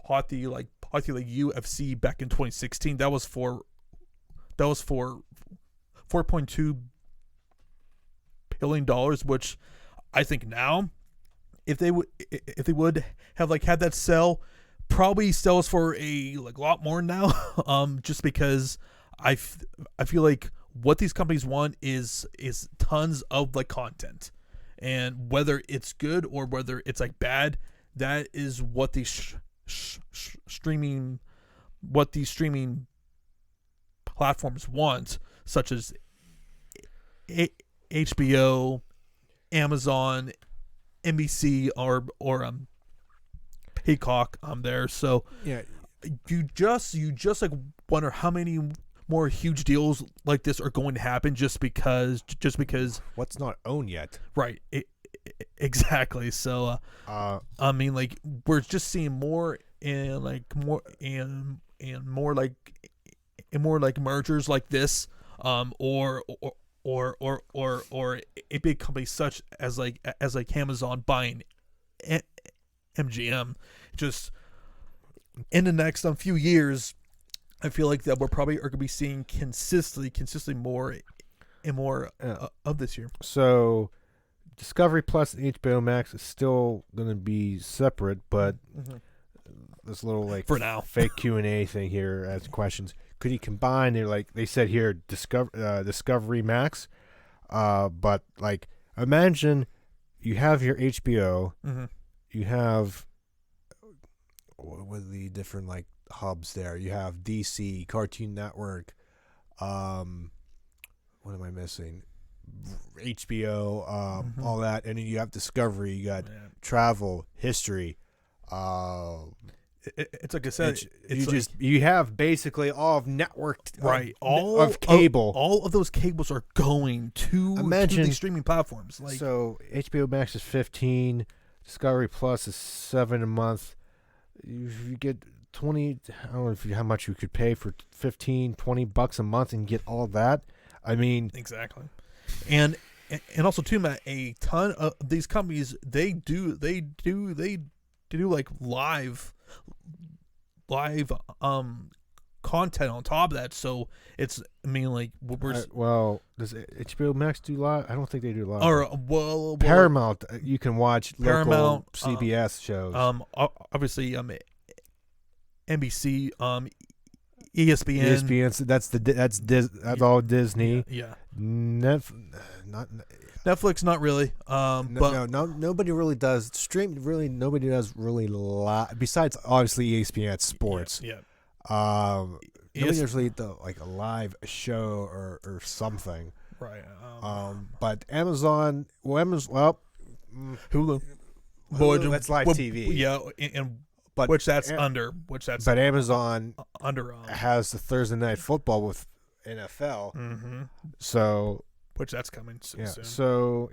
bought the UFC back in 2016, that was for $4.2 billion, which I think now, if they would have like had that sell, probably sells for a lot more now. Just because I feel like what these companies want is tons of like content, and whether it's good or whether it's like bad, that is what these streaming platforms want, such as HBO, Amazon, NBC, or Peacock there. So yeah, you just like wonder how many more huge deals like this are going to happen just because what's not owned yet, right? Exactly. So like we're just seeing more more mergers like this, or a big company such as Amazon buying MGM. Just in the next few years, I feel like that we're probably going to be seeing consistently more and more of this year. So Discovery Plus and HBO Max is still going to be separate, but this little for now fake Q&A thing here as questions. Could you combine? They said here Discovery Max, but like imagine you have your HBO, you have with the different like hubs there. You have DC, Cartoon Network, what am I missing? HBO, all that, and then you have Discovery. You got travel, history. It's like I said, you have basically all of networked all of cable. All of those cables are going to these streaming platforms. Like, so HBO Max is 15, Discovery Plus is 7 a month. You get 20. I don't know how much you could pay for $15-$20 a month and get all that. I mean, exactly, and also too, Matt, a ton of these companies they do like live content on top of that. So it's well, does HBO Max do live? I don't think they do live. Or Paramount, you can watch Paramount, local CBS shows. Obviously, NBC, ESPN. ESPN. That's all Disney. Yeah. Netflix, not really. But nobody really does stream. Really, nobody does really live. Besides, obviously, ESPN Sports. Yeah. Nobody does really like a live show or something. Right. But Amazon, Hulu. That's live TV. Yeah, but But Amazon under has the Thursday Night Football with NFL. Mm-hmm. So which that's coming soon. So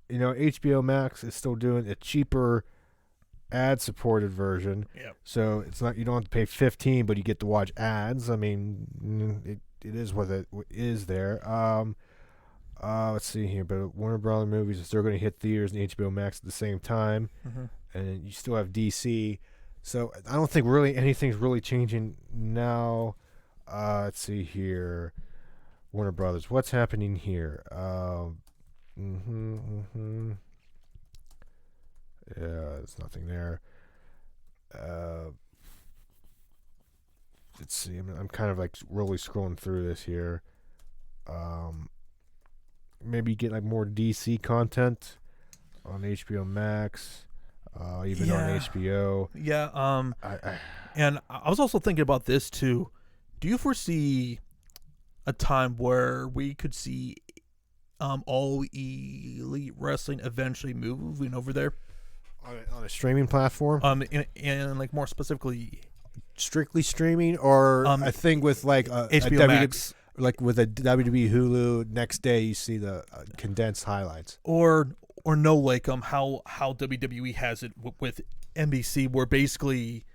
HBO Max is still doing a cheaper ad-supported version. Yeah. So it's not, you don't have to pay $15, but you get to watch ads. I mean, it is what it is there. Let's see here, but Warner Brothers movies are still going to hit theaters and HBO Max at the same time. Mm-hmm. And you still have DC. So I don't think really anything's really changing now. Let's see here. Warner Brothers. What's happening here? Yeah, there's nothing there. Let's see. I'm kind of like really scrolling through this here. Maybe get like more DC content on HBO Max. Even on HBO. Yeah. And I was also thinking about this too. Do you foresee a time where we could see All Elite Wrestling eventually moving over there on a streaming platform? And like more specifically, strictly streaming, or a thing with like HBO Max. Like with a WWE Hulu, next day you see the condensed highlights, or no, like how WWE has it with NBC, where basically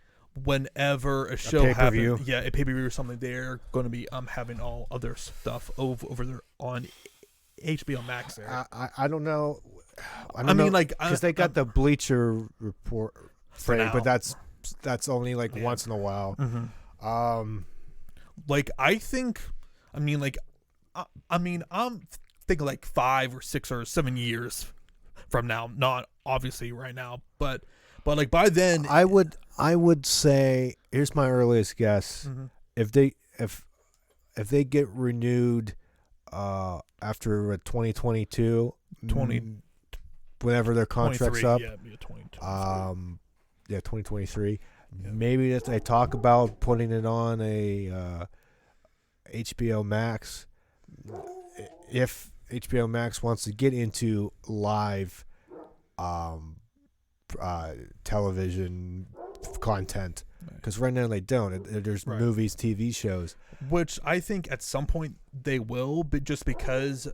whenever a show happens, a pay-per-view or something, they're going to be having all other stuff over there on HBO Max. There, I don't know. I mean, like because they got the Bleacher Report thing, but that's only like once in a while. Mm-hmm. Like I think, I'm thinking like 5 or 6 or 7 years from now, not obviously right now, but like by then, I would say, here's my earliest guess. Mm-hmm. If they get renewed after 2022, whenever their contract's up, 2023, maybe if they talk about putting it on a HBO Max, if HBO Max wants to get into live television content, because right now they don't. There's movies, TV shows, which I think at some point they will, but just because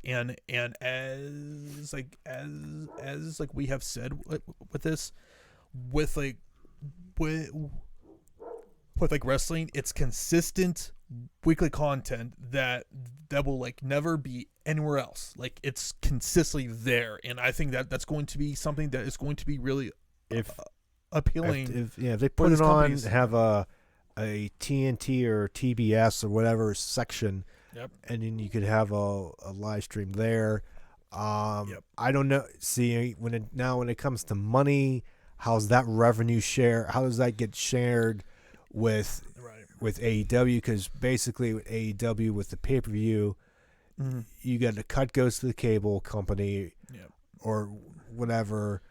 and as we have said with this, with wrestling, it's consistent weekly content that will like never be anywhere else. Like it's consistently there, and I think that's going to be something that is going to be really appealing. If they put it on, have a TNT or TBS or whatever section, and then you could have a live stream there. I don't know. See, when it comes to money, how's that revenue share? How does that get shared with AEW? Because basically with AEW, with the pay-per-view, you got the cut goes to the cable company or whatever.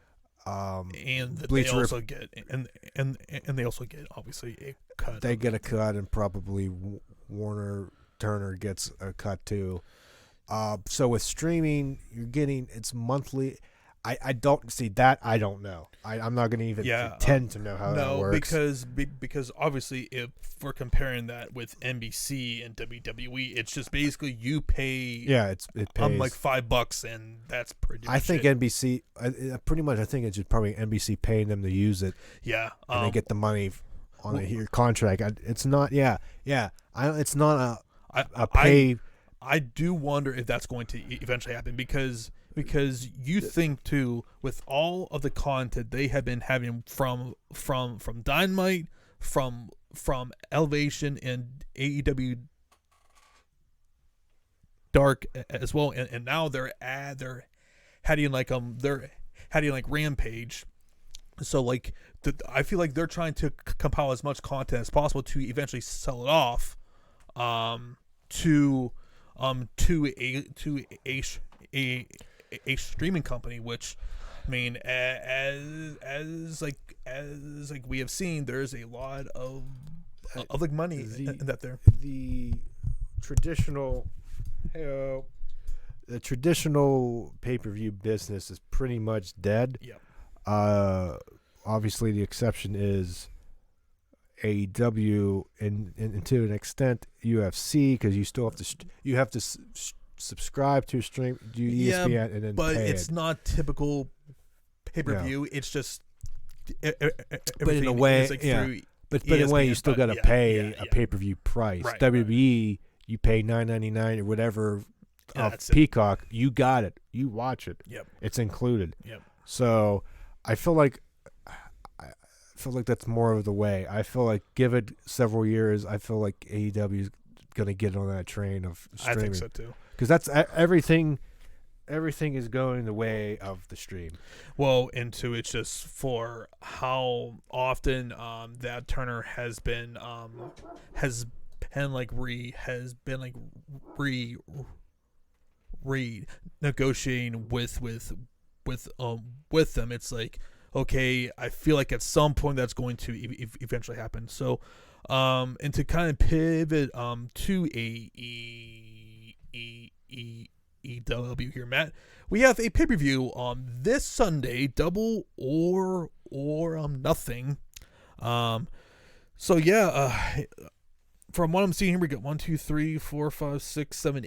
and they Bleacher also get and they also get obviously a cut. They get a cut, and probably Warner Turner gets a cut too. So with streaming, you're getting it's monthly. I don't see that. I don't know. I'm not going to even pretend to know how that works. Because obviously, if we're comparing that with NBC and WWE, it's just basically you pay. Yeah, it pays like $5, and that's pretty much I think it. NBC. Pretty much, I think it's just probably NBC paying them to use it. Yeah, and they get the money on your contract. It's not. Yeah. It's not a pay. I do wonder if that's going to eventually happen because you think too, with all of the content they have been having from Dynamite, from Elevation and AEW Dark as well, and now they're heading like Rampage. So like I feel like they're trying to compile as much content as possible to eventually sell it off to a streaming company, which I mean as we have seen, there's a lot of like money in that there. The traditional pay-per-view business is pretty much dead. Yep. Obviously the exception is AEW and to an extent UFC, because you still have to subscribe to stream ESPN and then but pay it's not typical pay-per-view. No. It's just but in a way but in a way you still got to pay a pay-per-view price. Right, WWE you pay $9.99 or whatever of Peacock, you got it, you watch it. Yep. It's included. Yep. So I feel like that's more of the way. I feel like give it several years, I feel like AEW is going to get on that train of streaming. I think so too. Because that's everything is going the way of the stream. Well, into it's just for how often that Turner has been renegotiating with them. It's like, okay, I feel like at some point that's going to eventually happen. So, and to kind of pivot to AEW here, Matt, we have a pay-per-view this Sunday, Double or Nothing. So yeah, from what I'm seeing here, we got 1, 2, 3, 4, 5, 6, 7,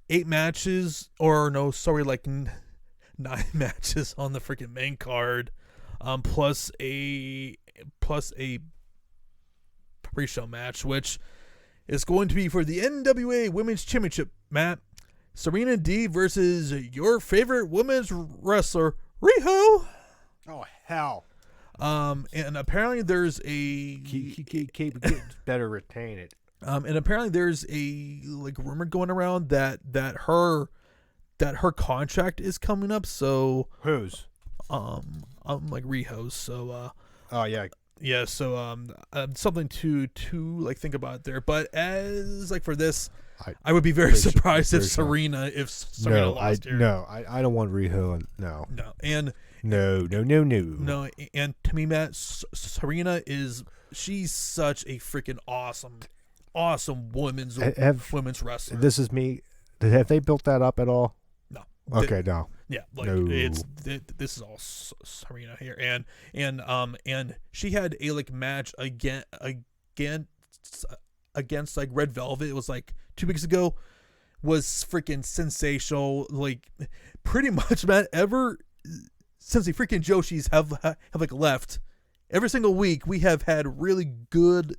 8 matches, or no, sorry, like 9 matches on the freaking main card, plus a pre-show match, which is going to be for the NWA Women's Championship, Matt. Serena D versus your favorite women's wrestler, Riho. Oh hell! And apparently there's a keep better retain it. And apparently there's a like rumor going around that her contract is coming up. So whose? Like Riho's. So oh yeah. Yeah, so something to like think about there. But as like for this, I would be very surprised if Serena lost here. No, I don't want Riho. No. And no. And to me, Matt, Serena she's such a freaking awesome women's wrestler. This is me. Have they built that up at all? No. Okay, no. Yeah, like no. This is all Serena here, and she had a like match against like Red Velvet. It was like 2 weeks ago. Was freaking sensational. Like pretty much, Matt. Ever since the freaking Joshis have like left, every single week we have had really good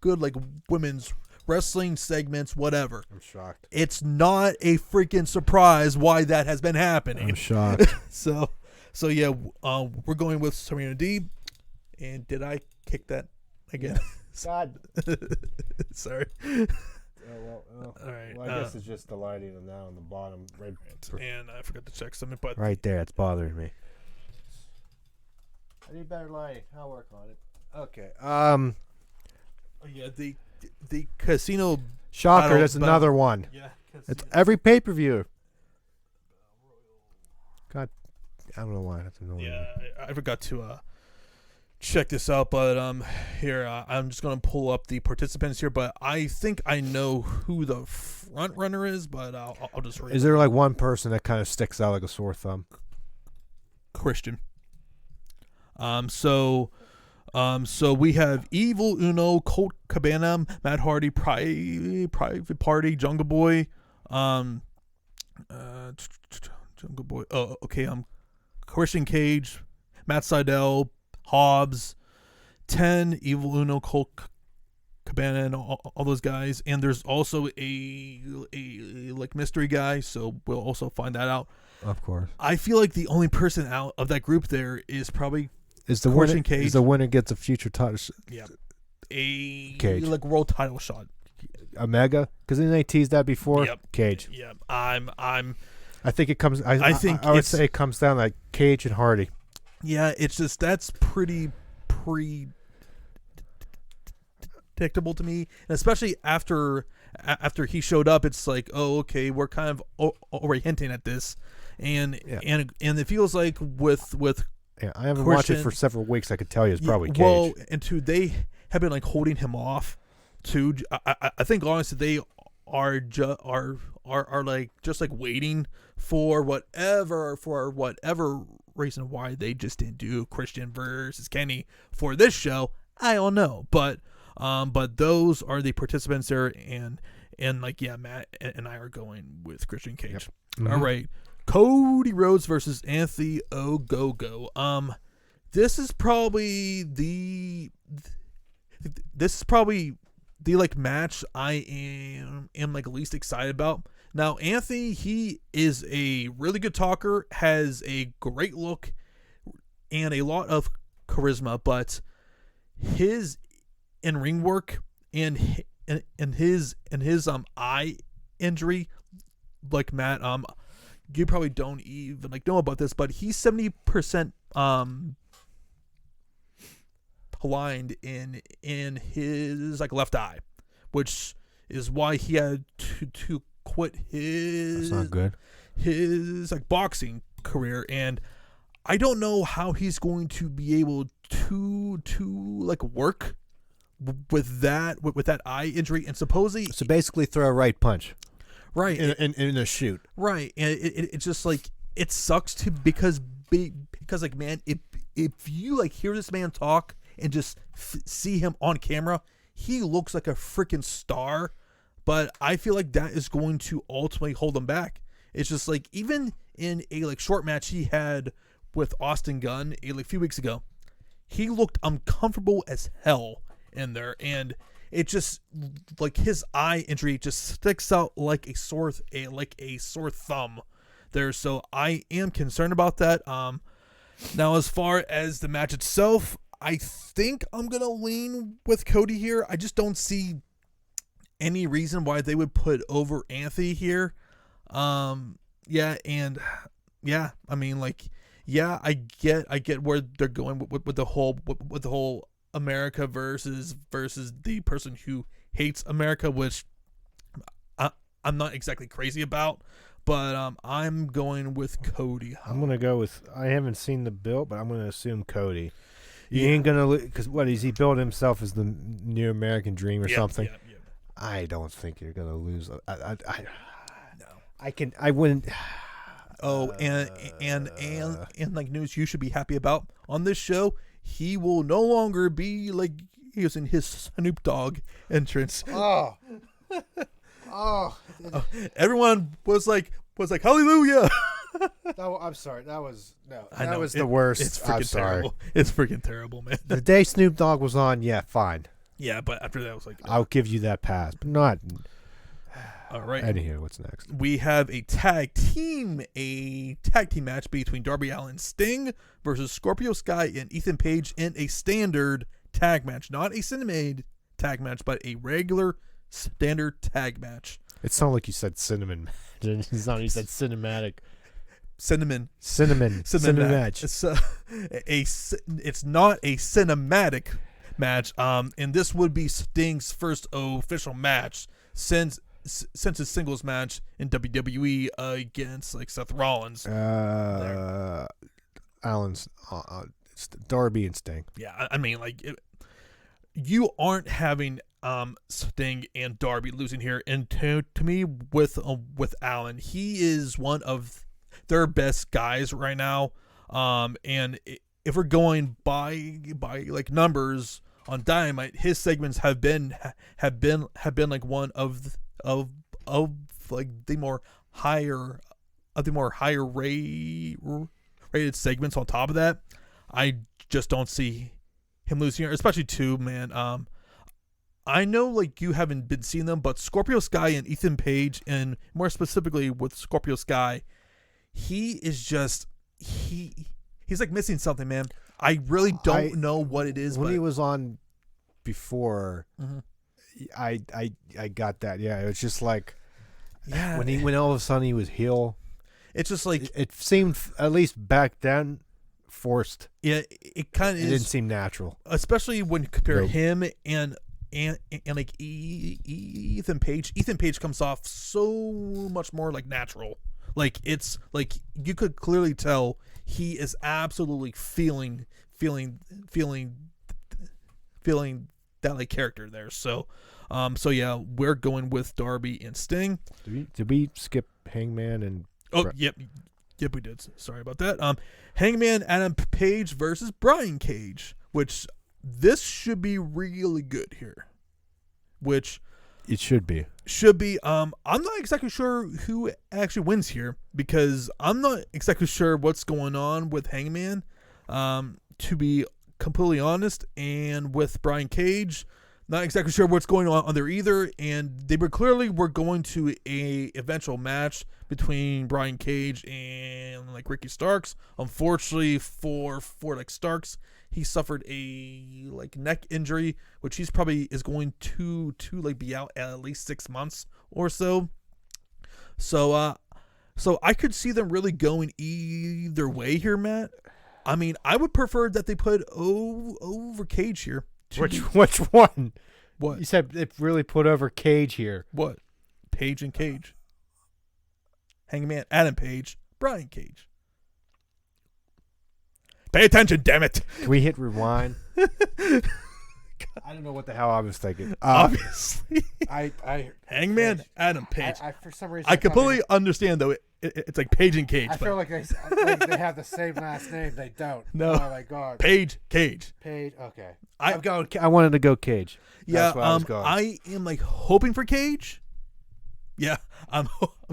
like women's wrestling segments, whatever. I'm shocked. It's not a freaking surprise why that has been happening. I'm shocked. So yeah, we're going with Serena D. And did I kick that again? God. Sorry. All right. Well, I guess it's just the lighting now on the bottom. Right. And I forgot to check something, but right there, it's bothering me. I need better lighting. I'll work on it. Okay. Oh, yeah, the casino shocker. That's another one. Yeah, it's every pay-per-view. God, I don't know why. That's annoying. Yeah, I forgot to check this out, but here I'm just gonna pull up the participants here. But I think I know who the front runner is, but I'll just read. Is there like one person that kind of sticks out like a sore thumb? Christian. So we have Evil Uno, Colt Cabana, Matt Hardy, Private Party, Jungle Boy, Jungle Boy. Oh, okay. Christian Cage, Matt Sydal, Hobbs, 10, Evil Uno, Colt Cabana, and all those guys. And there's also a like mystery guy, so we'll also find that out. Of course. I feel like the only person out of that group there is probably Christian Cage. Is the winner gets a future title. Yeah, a Cage. Like world title shot. Omega, because didn't they tease that before? Yep. Cage. Yeah, I think it comes. I would say it comes down like Cage and Hardy. Yeah, it's just that's pretty predictable to me, and especially after he showed up, it's like, oh, okay, we're kind of already hinting at this, and it feels like with yeah, I haven't watched it for several weeks. I could tell you it's probably Cage. Well, and two, they have been like holding him off. Too, I think honestly they are like just like waiting for whatever reason why they just didn't do Christian versus Kenny for this show. I don't know, but those are the participants there, and like yeah, Matt and I are going with Christian Cage. Yep. Mm-hmm. All right, Cody Rhodes versus Anthony Ogogo. This is probably the like match I am like least excited about. Now Anthony, he is a really good talker, has a great look and a lot of charisma, but his in-ring work and his eye injury, like Matt, you probably don't even like know about this, but he's 70% blind in his like left eye, which is why he had to quit his That's not good. His like boxing career, and I don't know how he's going to be able to like work with that eye injury, and supposedly so basically throw a right punch right in a shoot, right, and it's just like it sucks to because like man, if you like hear this man talk and just see him on camera, he looks like a freaking star, but I feel like that is going to ultimately hold him back. It's just like even in a like short match he had with Austin Gunn a few weeks ago, he looked uncomfortable as hell in there, and it just like his eye injury just sticks out like a sore thumb there. So I am concerned about that. Now as far as the match itself, I think I'm going to lean with Cody here. I just don't see any reason why they would put over Anthony here. I mean, like, yeah, I get where they're going with the whole America versus the person who hates America, which I'm not exactly crazy about, but I'm going with Cody. I'm going to go with, I haven't seen the build, but I'm going to assume Cody. You ain't going to, because what is he built himself as the new American Dream or something? Yeah. I don't think you're going to lose. No. I wouldn't. Oh, and like news you should be happy about on this show, he will no longer be like using his Snoop Dogg entrance. Oh. Everyone was like hallelujah. No, I'm sorry. That was the worst. It's freaking terrible. It's freaking terrible, man. The day Snoop Dogg was on, yeah, fine. Yeah, but after that, I was like, I'll give you that pass, but not. All right. Anywho, what's next? We have a tag team match between Darby Allin Sting versus Scorpio Sky and Ethan Page in a standard tag match, not a cinemated tag match, but a regular standard tag match. It sounded like you said cinnamon. You said cinematic. Cinnamon match. It's not a cinematic match. And this would be Sting's first official match since his singles match in WWE against like Seth Rollins. Allen's Darby and Sting. Yeah, I mean, you aren't having Sting and Darby losing here, and to me, with Allen, he is one of their best guys right now. And if we're going by like numbers on Dynamite, his segments have been like one of like the more higher rated segments. On top of that, I just don't see him losing here, especially too, man. I know like you haven't been seeing them, but Scorpio Sky and Ethan Page, and more specifically with Scorpio Sky, he is just he's like missing something, man. I really don't know what it is. When he was on before, I got that. Yeah, it was just like when all of a sudden he was heel. It's just like it seemed, at least back then, forced. Yeah, it kind of didn't seem natural, especially when you compare him and like Ethan Page. Ethan Page comes off so much more like natural. Like it's like you could clearly tell he is absolutely feeling that like character there. So yeah, we're going with Darby and Sting. Did we skip Hangman and? Oh, yep, we did. Sorry about that. Hangman Adam Page versus Brian Cage, which this should be really good here. Which it should be. I'm not exactly sure who actually wins here, because I'm not exactly sure what's going on with Hangman, to be completely honest, and with Brian Cage, not exactly sure what's going on there either. And they were going to a eventual match between Brian Cage and like Ricky Starks. Unfortunately for like Starks, he suffered a like neck injury, which he's probably is going to like be out at least 6 months or so. So I could see them really going either way here, Matt. I mean, I would prefer that they put over Cage here. Which one? What? You said they really put over Cage here. What? Page and Cage. Hangman Adam Page, Brian Cage. Pay attention, damn it. Can we hit rewind? I don't know what the hell I was thinking. Obviously. I Hangman Adam Page. I for some reason I completely understand, though. It's like Page and Cage. I feel like they have the same last name. They don't. No. Oh my God. Page, Cage. Page. Okay. I wanted to go Cage. Yeah. That's where I was going. I am like hoping for Cage. Yeah.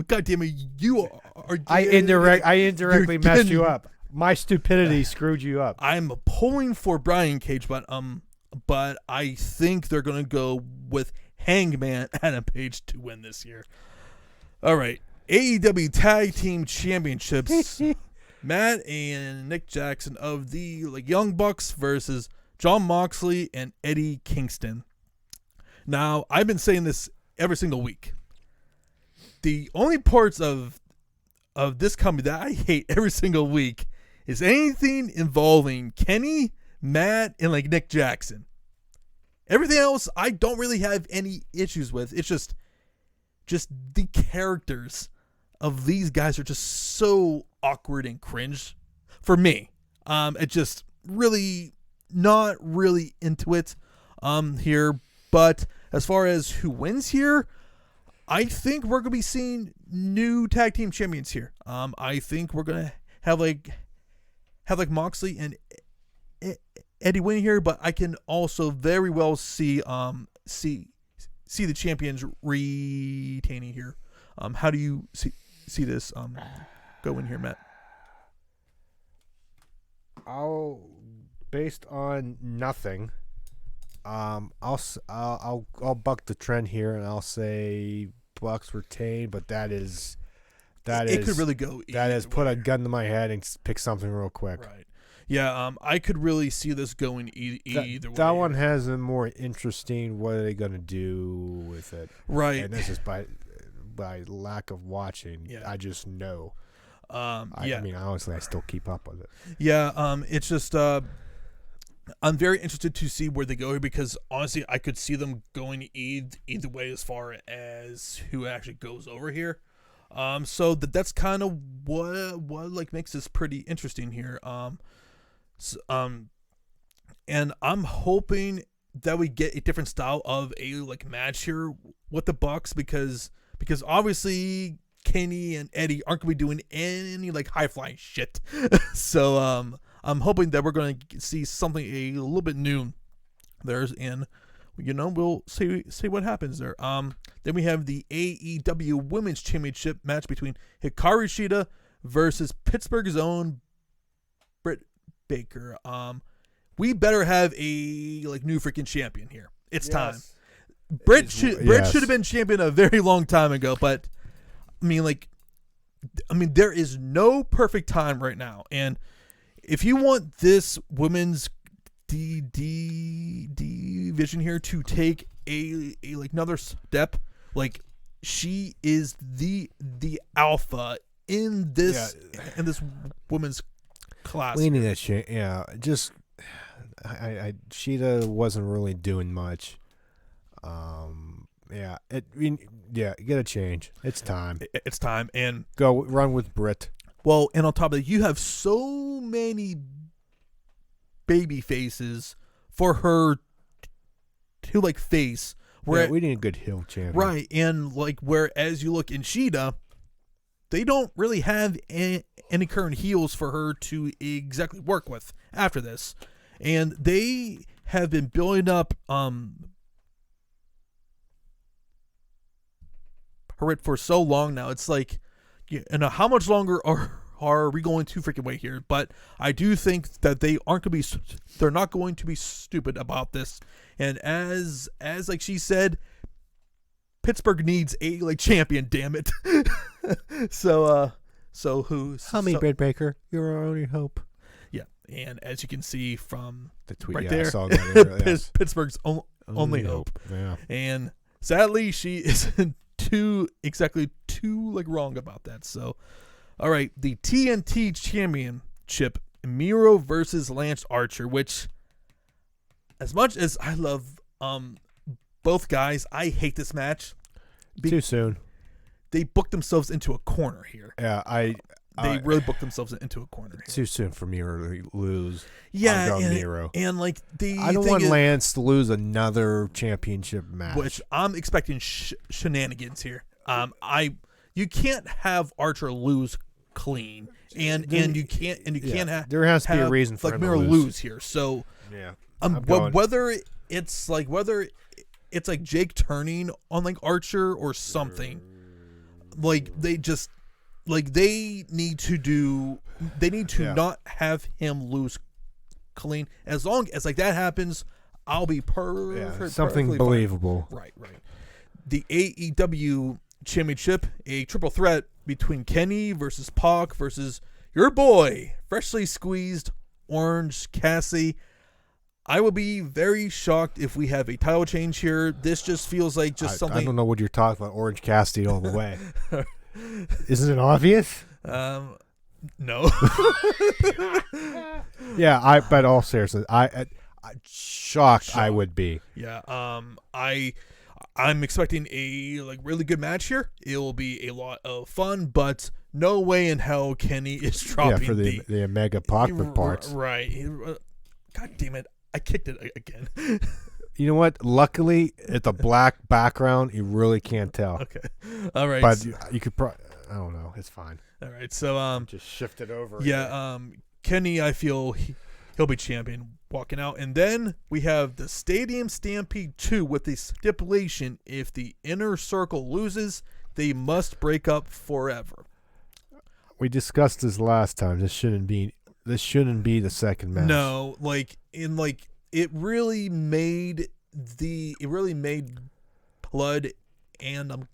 God damn it. You are. I indirectly messed you up. My stupidity screwed you up. I'm pulling for Brian Cage, but I think they're gonna go with Hangman Adam Page to win this year. All right. AEW Tag Team Championships. Matt and Nick Jackson of the Young Bucks versus Jon Moxley and Eddie Kingston. Now, I've been saying this every single week. The only parts of this company that I hate every single week is anything involving Kenny, Matt, and Nick Jackson. Everything else I don't really have any issues with. It's just the characters of these guys are just so awkward and cringe for me. It's just really not really into it here. But as far as who wins here, I think we're gonna be seeing new tag team champions here. I think we're gonna have Moxley and Eddie winning here, but I can also very well see the champions retaining here. How do you see this go in here, Matt? Based on nothing, I'll buck the trend here, and I'll say Bucks retain, but it could really go. That is put a gun to my head and pick something real quick. Right. Yeah. I could really see this going either way. That one has a more interesting. What are they going to do with it? Right. And this is by lack of watching. Yeah. I just know. I mean, honestly, I still keep up with it. Yeah. It's just. I'm very interested to see where they go here, because honestly, I could see them going either way as far as who actually goes over here. So that's kind of what like makes this pretty interesting here. And I'm hoping that we get a different style of a like match here with the Bucks because obviously Kenny and Eddie aren't gonna be doing any like high flying shit. So I'm hoping that we're gonna see something a little bit new. We'll see what happens there. Then we have the AEW Women's Championship match between Hikaru Shida versus Pittsburgh's own Britt Baker. We better have a like new freaking champion here. It's time. Britt should have been champion a very long time ago, but I mean there is no perfect time right now. And if you want this women's division here to take a like another step, like she is the alpha in this women's class. We need a change. Yeah, just Sheeta wasn't really doing much. Get a change. It's time. It's time, and go run with Britt. Well, and on top of it, you have so many baby faces for her to like face. Where we need a good heel champion, right? And like whereas you look in Sheeta, they don't really have any current heels for her to exactly work with after this, and they have been building up her for so long now. It's like, how much longer are we going to freaking wait here? But I do think that they're not going to be stupid about this. And as like she said, Pittsburgh needs a like champion, damn it. So Tell me, Britt Baker, you're our only hope. Yeah, and as you can see from the tweet right there, I saw that yes. Pittsburgh's only hope. Yeah. And sadly, she isn't too like wrong about that. So, all right, the TNT Championship, Miro versus Lance Archer, which, as much as I love both guys, I hate this match. Too soon. They booked themselves into a corner here. Yeah, they really booked themselves into a corner here. Too soon for Miro to lose. Yeah, Miro. And like I don't want Lance to lose another championship match. Which I'm expecting shenanigans here. You can't have Archer lose clean, and you can't have there has to be a reason for like him Miro to lose here. So yeah, whether it's like Jake turning on like Archer or something, like they need to not have him lose clean. As long as like that happens, I'll be something believable. Right. The AEW Championship, a triple threat between Kenny versus Pac versus your boy, freshly squeezed Orange Cassidy. I will be very shocked if we have a title change here. This just feels like something. I don't know what you're talking about. Orange Cassidy all the way. Isn't it obvious? No. Yeah, but all seriousness, I shocked I would be. Yeah. I'm expecting a like really good match here. It will be a lot of fun, but no way in hell Kenny is dropping for the Omega Pac parts. Right. God damn it. I kicked it again. You know what? Luckily, it's a black background. You really can't tell. Okay. All right. But you could probably... I don't know. It's fine. All right. So... just shift it over. Yeah. Kenny, I feel he'll be champion walking out. And then we have the Stadium Stampede 2 with the stipulation, if the Inner Circle loses, they must break up forever. We discussed this last time. This shouldn't be the second match. No, it really made Blood and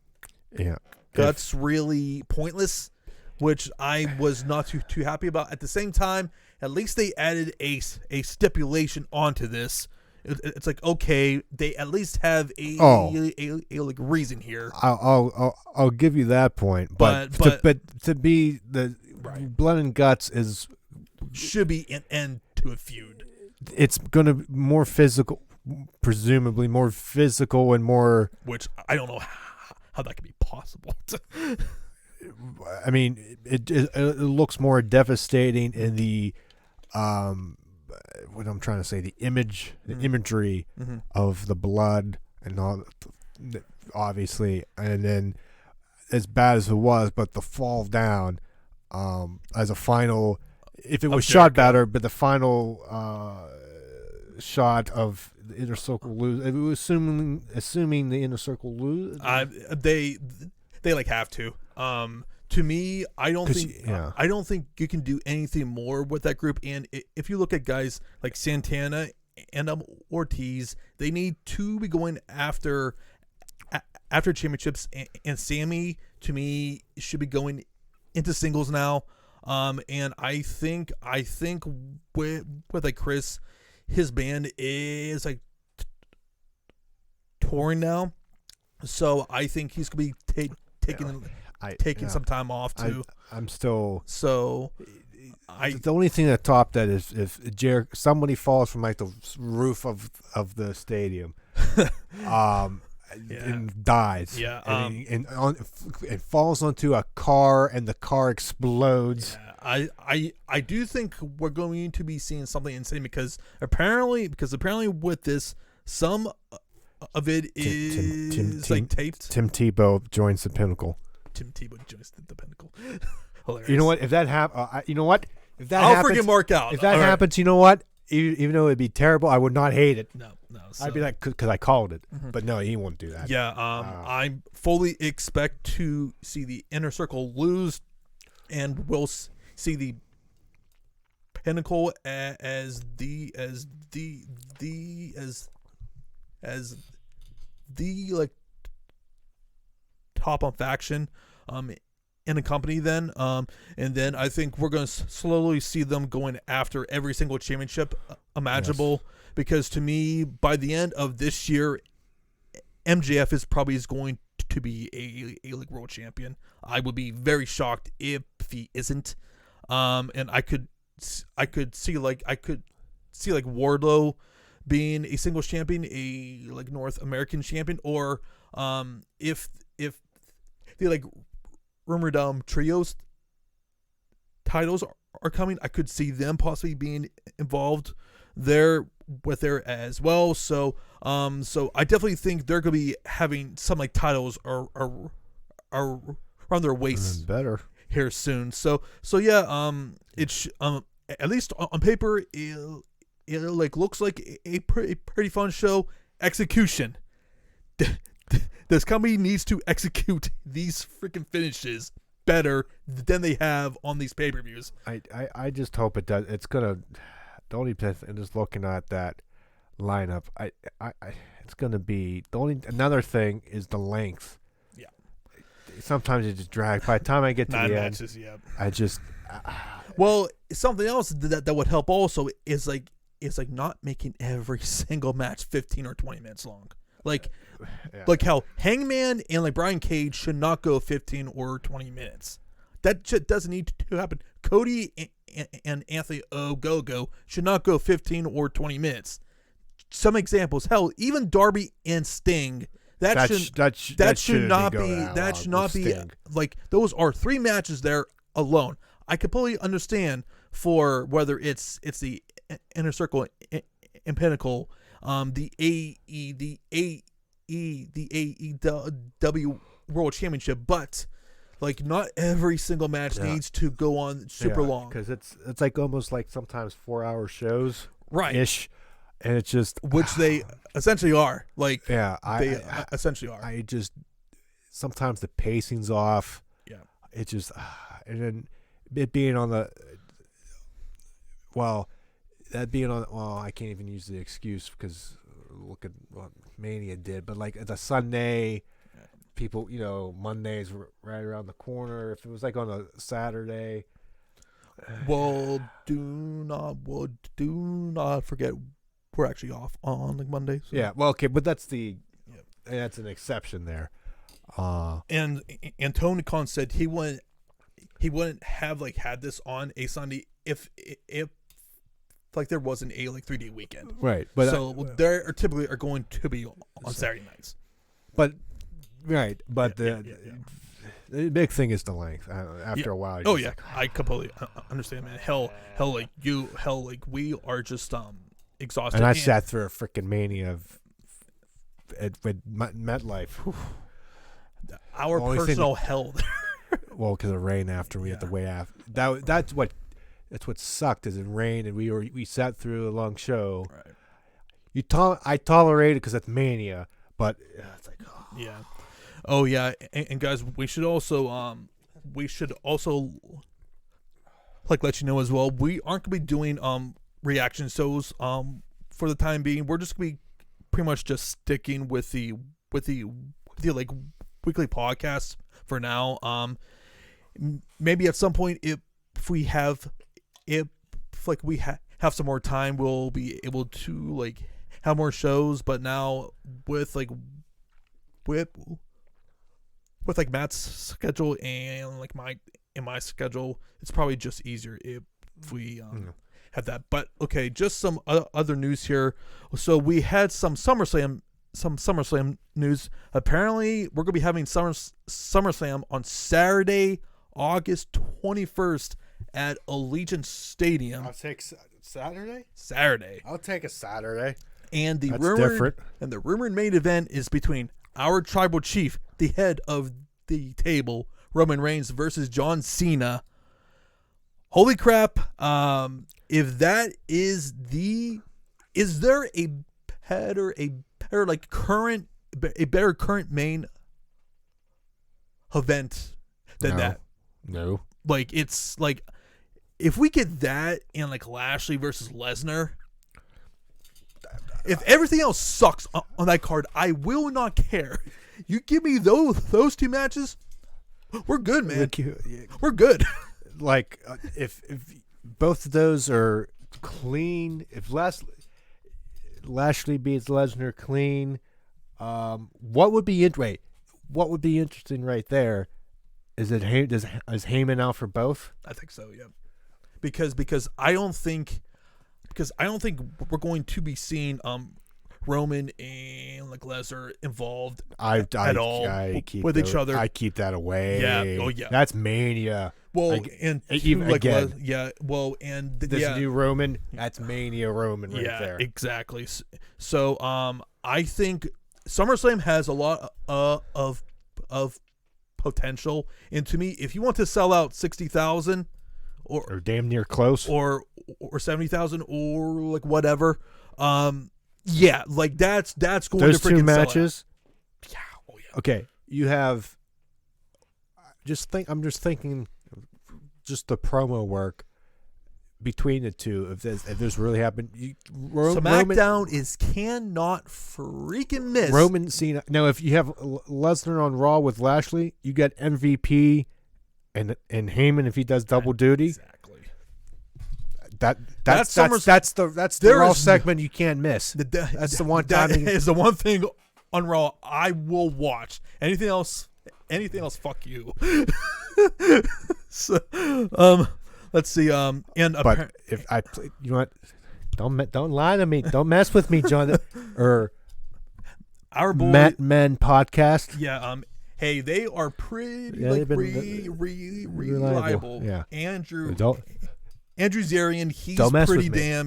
Guts really pointless, which I was not too happy about. At the same time, at least they added a stipulation onto this. It's like, okay, they at least have a like reason here. I'll give you that point, but to be the Blood and Guts should be an end to a feud. It's going to be more physical, presumably more physical and more... Which I don't know how that could be possible. I mean, it looks more devastating in the what I'm trying to say, the imagery of the blood and all, obviously, and then as bad as it was, but the fall down as a final, if it was shot better, but the final shot of the inner circle lose, it was assuming the inner circle lose. They like have to. To me, I don't think you can do anything more with that group. And if you look at guys like Santana and Ortiz, they need to be going after championships. And Sammy, to me, should be going into singles now. And I think with like Chris, his band is like touring now, so I think he's gonna be taking some time off too. I'm still so. The only thing that topped that is if somebody falls from like the roof of the stadium, and dies. Yeah. And falls onto a car and the car explodes. Yeah, I do think we're going to be seeing something insane because apparently with this, some of it is like taped. Tim Tebow joins the Pinnacle. Tim Tebow joins the Pinnacle. Hilarious. You know what? If that happens, I'll freaking mark out. If that happens, you know what? Even though it'd be terrible, I would not hate it. No. So. I'd be like, because I called it. But no, he won't do that. Yeah. I fully expect to see the inner circle lose, and we'll see the Pinnacle as the like top on faction in a company then, and then I think we're going to slowly see them going after every single championship imaginable. Yes. Because to me, by the end of this year, MJF is going to be a like world champion. I would be very shocked if he isn't. And I could see Wardlow being a singles champion, a like North American champion, or if the like rumored trios titles are coming, I could see them possibly being involved there as well. So I definitely think they're gonna be having some like titles around their waists better here soon. So yeah, it's at least on paper it like looks like a pretty fun show. Execution. This company needs to execute these freaking finishes better than they have on these pay-per-views. I just hope it does. It's gonna. The only thing, just looking at that lineup, it's gonna be the only. Another thing is the length. Yeah. Sometimes it just drags. By the time I get to 9 matches, end, I just. Well, something else that would help also is like not making every single match 15 or 20 minutes long. Like how Hangman and like Brian Cage should not go 15 or 20 minutes. That shit doesn't need to happen. Cody and Anthony Ogogo should not go 15 or 20 minutes. Some examples, hell, even Darby and Sting. That should not be like those are 3 matches there alone. I completely understand for whether it's the Inner Circle and Pinnacle, the AEW World Championship, but like not every single match needs to go on super long, because it's like almost like sometimes 4-hour shows, right? Ish, and it's just which they essentially are. Like they essentially are. I just sometimes the pacing's off. Yeah, it just and then it being on the I can't even use the excuse because look at what Mania did, but like the Sunday, people, Mondays were right around the corner. If it was like on a Saturday, do not forget we're actually off on like Monday. So. Yeah, well, okay, but that's an exception there. And Tony Khan said he wouldn't have like had this on a Sunday if like there wasn't a like 3-day weekend, right? But so there are typically are going to be on Saturday nights. But The big thing is the length. After a while. Oh yeah, I completely understand, man. Hell, like we are just exhausted. And I sat through a freaking mania with MetLife. Whew. Our personal hell. Well, because of rain after we had to wait after. That's what sucked is it rained and we sat through a long show. Right. I tolerate it because it's mania, but it's like yeah. Oh yeah, and guys, we should also like let you know as well. We aren't gonna be doing reaction shows for the time being. We're just gonna be pretty much just sticking with the like weekly podcasts for now. Maybe at some point if we have some more time, we'll be able to like have more shows. But now with Matt's schedule and like my schedule, it's probably just easier if we have that. But okay, just some other news here. So we had some SummerSlam news. Apparently, we're gonna be having SummerSlam on Saturday, August 21st at Allegiant Stadium. I'll take Saturday. I'll take a Saturday. And the rumored main event is between our tribal chief, the head of the table, Roman Reigns, versus John Cena. Holy crap. If that is there a better current main event than that? No. Like, it's like, if we get that and like Lashley versus Lesnar, if everything else sucks on that card, I will not care. You give me those two matches, we're good, man. We're good. Like, if both of those are clean, if Lashley beats Lesnar clean, what would be interesting right there is is Heyman out for both? I think so, yeah. Because I don't think we're going to be seeing Roman and like Lesnar involved at all with each other. I keep that away. Yeah. Oh yeah. That's Mania. Well, and even like again, this new Roman. That's Mania Roman right there. Yeah, exactly. So I think SummerSlam has a lot of potential, and to me, if you want to sell out 60,000 or damn near close, or 70,000 or like whatever, yeah, like that's going those to freaking two matches. Yeah. Oh yeah. Okay, you have. I'm just thinking, just the promo work between the two. If there's really happened, SmackDown cannot freaking miss Roman Cena. Now, if you have Lesnar on Raw with Lashley, you get MVP and Heyman if he does double duty. Exactly. That's the Raw segment you can't miss. That's the one time. That is the one thing on Raw I will watch. Anything else, fuck you. So, let's see. But if I, you know what? Don't lie to me. Don't mess with me, John. Or our boy Matt Men podcast. Yeah. Hey, they are pretty reliable. Yeah. Andrew Zarian,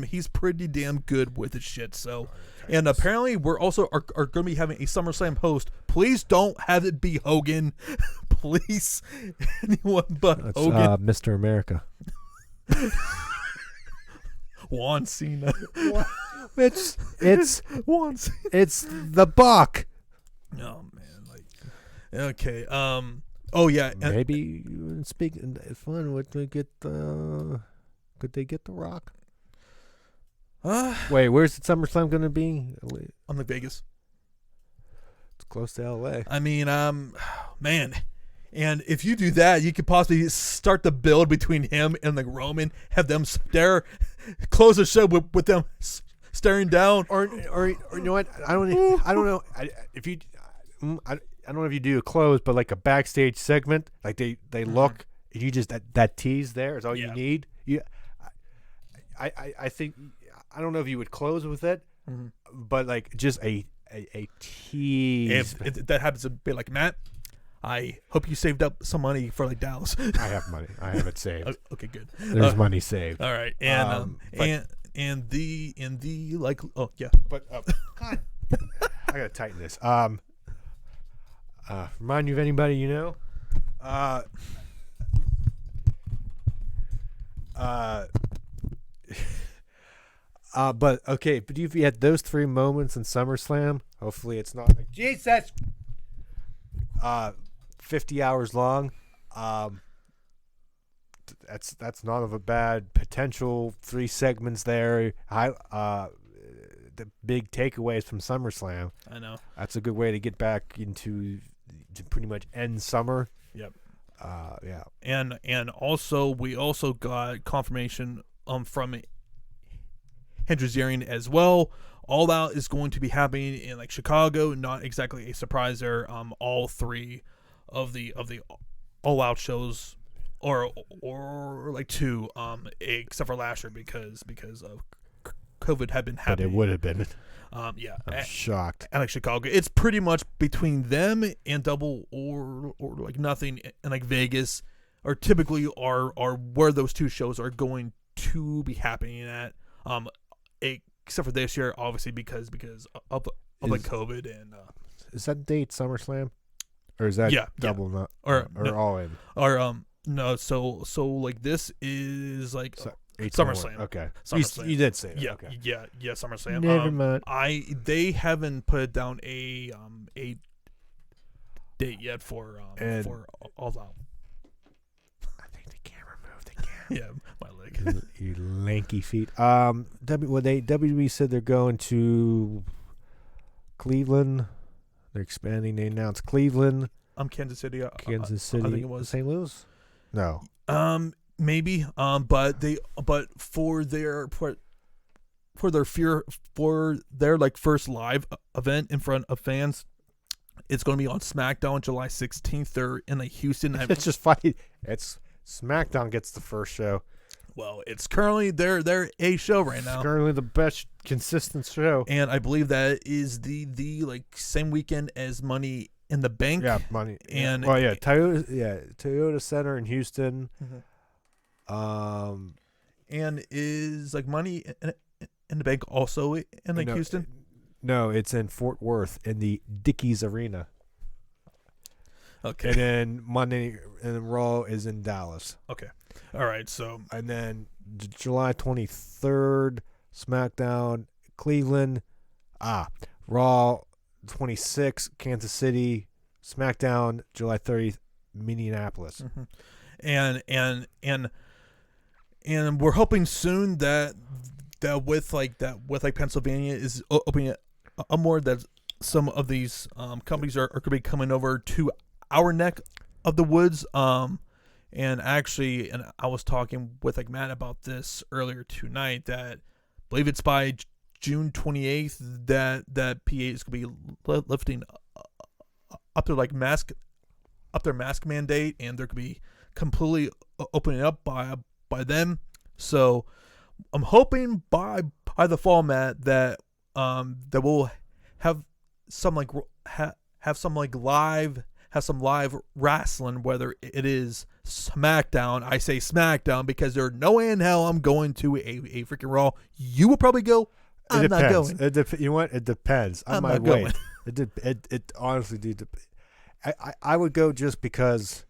he's pretty damn good with his shit. So, and apparently we're also are going to be having a SummerSlam host. Please don't have it be Hogan. Please, anyone but Hogan. Mr. America. Juan Cena. It's Juan Cena. It's the Buck. Oh man, like okay. Oh yeah. Maybe speaking fun. Would they get Could they get The Rock? Wait, where's the SummerSlam going to be? On the Vegas. It's close to LA. I mean, man. And if you do that, you could possibly start the build between him and the Roman, have them close the show with them staring down, or you know what? I don't know if you. I don't know if you do a close, but like a backstage segment, like they look, and you just that tease there is all you need. I think I don't know if you would close with it, but like just a tease. If that happens to be like Matt, I hope you saved up some money for like Dallas. I have money. I have it saved. Okay, good. There's money saved. All right, and the like. Oh yeah, but God, I gotta tighten this. Remind you of anybody you know? But okay, but if you had those 3 moments in SummerSlam, hopefully it's not like Jesus. 50 hours long. That's not of a bad potential. 3 segments there. The big takeaways from SummerSlam. I know. That's a good way to get back to pretty much end summer. Yep. Yeah. And also we also got confirmation from Hendrizarian as well. All Out is going to be happening in like Chicago. Not exactly a surprise there. All 3 of the All Out shows, or like 2, except for last year because of COVID had been happening. But it would have been. Yeah, I'm shocked. And like Chicago, it's pretty much between them and Double or like Nothing, and like Vegas are typically are where those 2 shows are going to be happening at. Except for this year, obviously because of like COVID and. Is that date SummerSlam, or is that Double no, All In? Or no, so like this is like SummerSlam. Okay, SummerSlam. You did say that. Yeah, Okay. yeah, SummerSlam. Never mind. They haven't put down a date yet for All Out. I think the camera moved again. Yeah, my leg. You lanky feet. WWE said they're going to Cleveland. They're expanding. They announced Cleveland. Kansas City. Kansas City. I think it was St. Louis. No. Maybe. But for their like first live event in front of fans, it's going to be on SmackDown July 16th. They're in like Houston. It's just funny. It's SmackDown gets the first show. Well, it's currently their A show right now. It's currently the best consistent show, and I believe that is the like same weekend as Money in the Bank. Yeah, Money. And Toyota Center in Houston. Mm-hmm. And is like Money in the Bank also in like Houston? No, it's in Fort Worth in the Dickies Arena. Okay. And then Monday and Raw is in Dallas. Okay. All right. So and then July 23rd, SmackDown, Cleveland. Raw 26th, Kansas City. SmackDown, July 30th, Minneapolis. Mm-hmm. And we're hoping soon that with Pennsylvania is opening up more, that some of these companies are going to be coming over to our neck of the woods. And I was talking with like Matt about this earlier tonight, that I believe it's by June 28th that PA is going to be lifting up their mask mandate, and they're going to be completely opening up by them. So I'm hoping by the fall, Matt, that we'll have some live wrestling, whether it is SmackDown. I say SmackDown because there's no way in hell I'm going to a freaking Raw. You will probably go. I'm not going. You know what? It depends. I'm not going. It honestly do. I would go just because,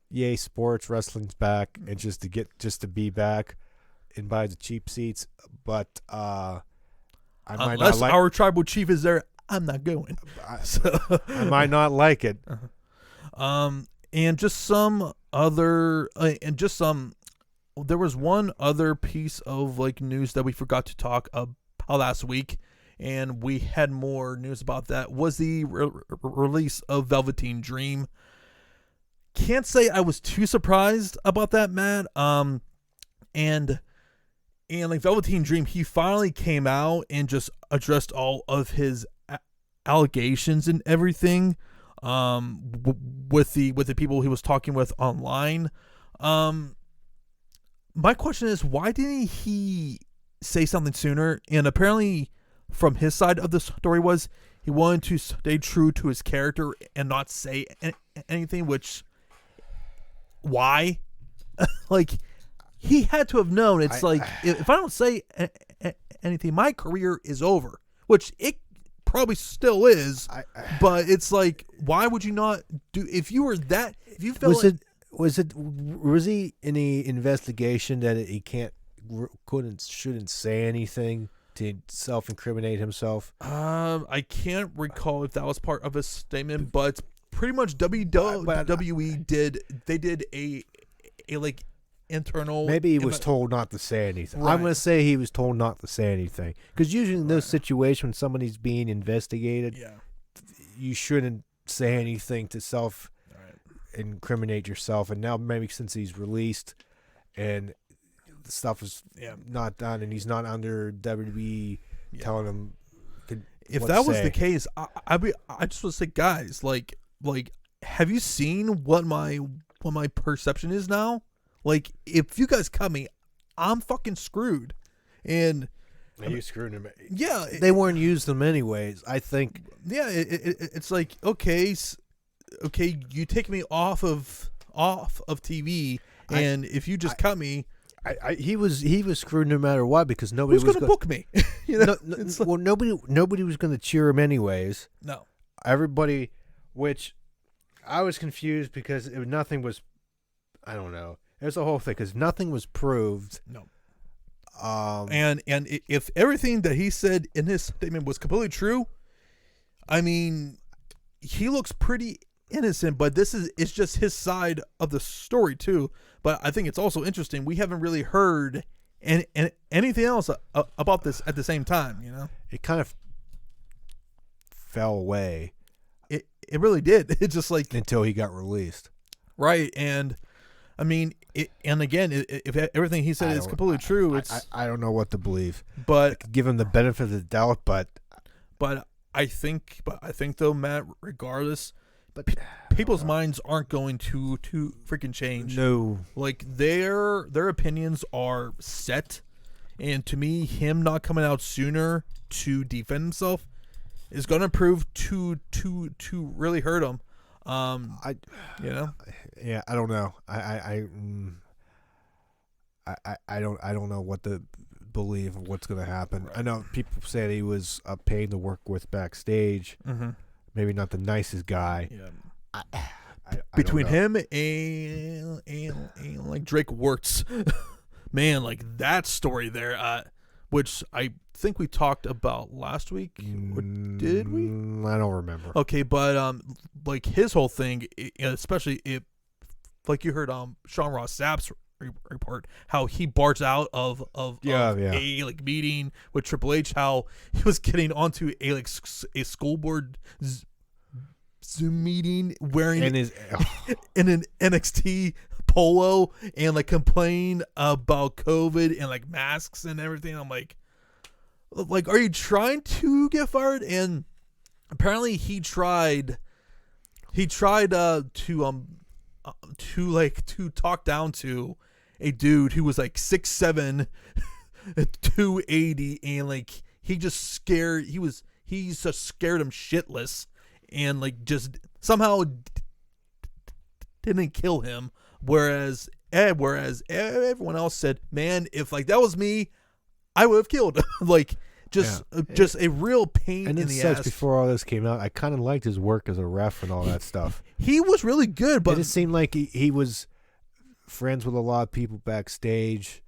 yay, sports wrestling's back, and just to be back and buy the cheap seats. But unless our tribal chief is there, I'm not going. I might not like it. And just some other, there was one other piece of like news that we forgot to talk about last week, and we had more news about that, was the release of Velveteen Dream. Can't say I was too surprised about that, Matt. And like Velveteen Dream, he finally came out and just addressed all of his allegations and everything, with the people he was talking with online. My question is, why didn't he say something sooner? And apparently from his side of the story was he wanted to stay true to his character and not say anything. Which, why? Like, he had to have known. It's if I don't say anything, my career is over. Which it probably still is. But it's like, why would you not do? If you were that, if you felt was he in the investigation that he shouldn't say anything to self-incriminate himself? I can't recall if that was part of his statement, but pretty much WWE did a like internal. Maybe he was told not to say anything. Right. I'm going to say he was told not to say anything, because usually in those situations when somebody's being investigated, you shouldn't say anything to self-incriminate yourself. And now maybe since he's released and the stuff is not done and he's not under WWE telling him if that was the case, I just want to say, guys, like have you seen what my perception is now? Like, if you guys cut me, I'm fucking screwed. And you screwed him. Yeah, they weren't used them anyways, I think. Yeah, it's like, okay, you take me off of TV, and if you just cut me, he was screwed no matter what, because nobody was going to book me. You know, well, nobody was going to cheer him anyways. No, everybody, which I was confused because nothing was. I don't know. There's the whole thing, because nothing was proved. No. And if everything that he said in his statement was completely true, I mean, he looks pretty innocent, but it's just his side of the story too. But I think it's also interesting. We haven't really heard anything else about this at the same time. You know, it kind of fell away. It really did. It's just like until he got released, right? And I mean, and again, if everything he said is completely true, I don't know what to believe. But I could give him the benefit of the doubt, but I think though, Matt, regardless, people's minds aren't going to freaking change. No, like their opinions are set, and to me, him not coming out sooner to defend himself is going to prove to really hurt him. I don't know. I don't know what to believe of what's going to happen. Right. I know people say he was a pain to work with backstage. Mm-hmm. Maybe not the nicest guy. Yeah. Between him and like Drake Wirtz, man, like that story there, which I think we talked about last week. Did we? I don't remember. Okay, but like his whole thing, especially if, like you heard Sean Ross Sapp's report, how he barged out of a like meeting with Triple H, how he was getting onto a school board Zoom meeting wearing in an NXT polo and like complain about COVID and like masks and everything. I'm like, are you trying to get fired? And apparently he tried to talk down to a dude who was like 6'7", 280, and like he just scared he just scared him shitless, and like just somehow didn't kill him, whereas everyone else said, man, if like that was me, I would have killed him. Like just a real pain and in the says ass. Before all this came out, I kind of liked his work as a ref and all that stuff. He was really good, but it seemed like he was friends with a lot of people backstage.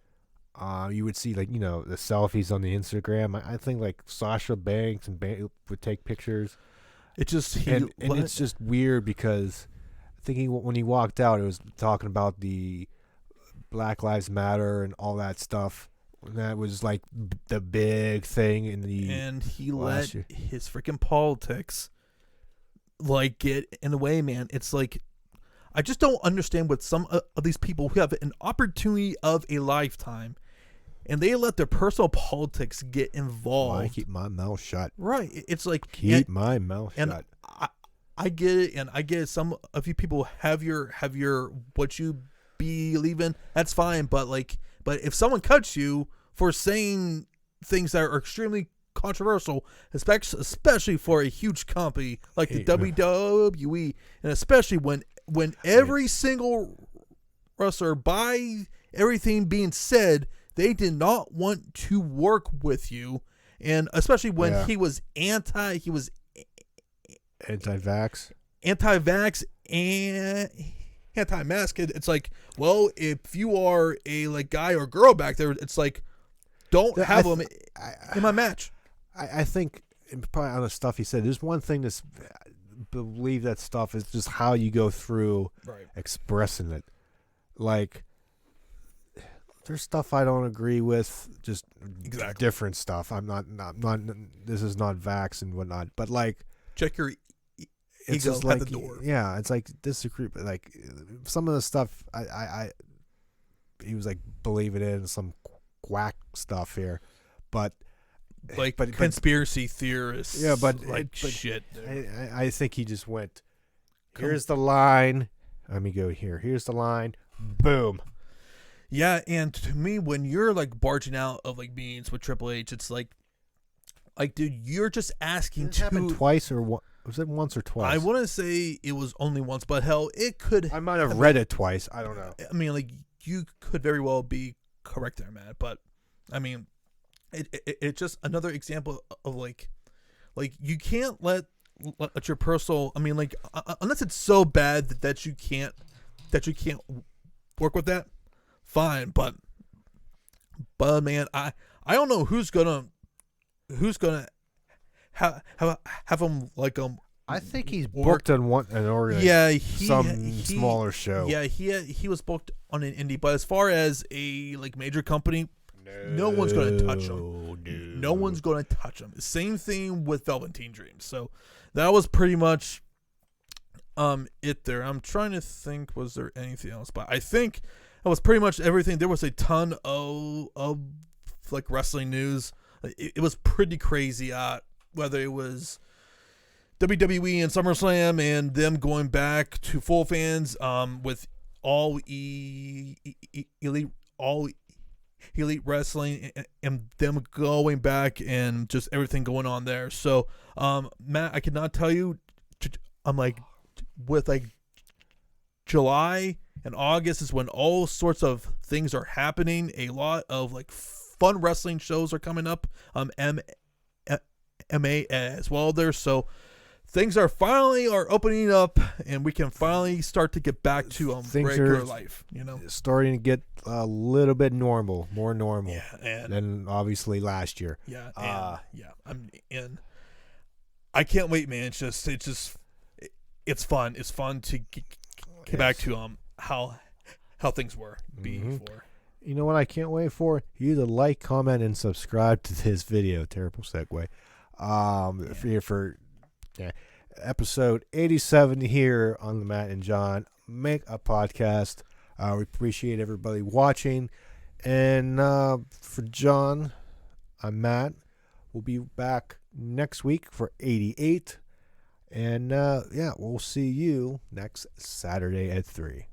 You would see, like, you know, the selfies on the Instagram. I think like Sasha Banks and would take pictures. It just and it's just weird because I think when he walked out, it was talking about the Black Lives Matter and all that stuff. And that was like the big thing in the and he let his freaking politics like get in the way, man. It's like I just don't understand what some of these people who have an opportunity of a lifetime and they let their personal politics get involved. Well, I keep my mouth shut. Right. It's like keep my mouth shut. I get it, and I get it. Some of you people have your what you believe in. That's fine, but if someone cuts you for saying things that are extremely controversial, especially for a huge company like the WWE, and especially when every single wrestler, by everything being said, they did not want to work with you, and especially when he was anti-vax and anti-mask. It's like, well, if you are a like guy or girl back there, it's like, don't have them in my match. I think probably on the stuff he said, there's one thing to believe that stuff is just how you go through expressing it. Like, there's stuff I don't agree with, just different stuff. I'm not. This is not vax and whatnot, but like, check your it's ego just like, at the door. Yeah, it's like disagree. Like some of the stuff, he was like believing in some quack stuff here, but conspiracy theorists. Yeah, but shit. I think he just went. Here's the line. Let me go here. Here's the line. Boom. Yeah, and to me, when you're like barging out of like meetings with Triple H, it's like, dude, you're just asking Did it happen twice or what? Was it once or twice? I want to say it was only once, but hell, it could. I might have read it twice. I don't know. I mean, like, you could very well be correct there, Matt. But I mean, it's just another example of like you can't let your personal. I mean, like, unless it's so bad that you can't work with that. Fine, but man, I don't know who's gonna have him like I think he's booked on some smaller show. Yeah, he was booked on an indie, but as far as a like major company, no one's gonna touch him. No one's gonna touch him. Same thing with Velveteen Dreams. So that was pretty much it there. I'm trying to think, was there anything else? But I think that was pretty much everything. There was a ton of like wrestling news. It was pretty crazy. Whether it was WWE and SummerSlam and them going back to full fans, with all elite wrestling and them going back and just everything going on there. So, Matt, I cannot tell you. I'm like, with like July and August is when all sorts of things are happening. A lot of like fun wrestling shows are coming up. MMA as well there. So things are opening up, and we can finally start to get back to regular life. You know, starting to get a little bit more normal. Yeah, than obviously last year. Yeah, and I can't wait, man. It's fun. It's fun to get back to how things were before. You know what I can't wait for? You to like, comment, and subscribe to this video. Terrible segue. For episode 87 here on the Matt and John Make a Podcast. We appreciate everybody watching. And for John, I'm Matt. We'll be back next week for 88. And we'll see you next Saturday at 3.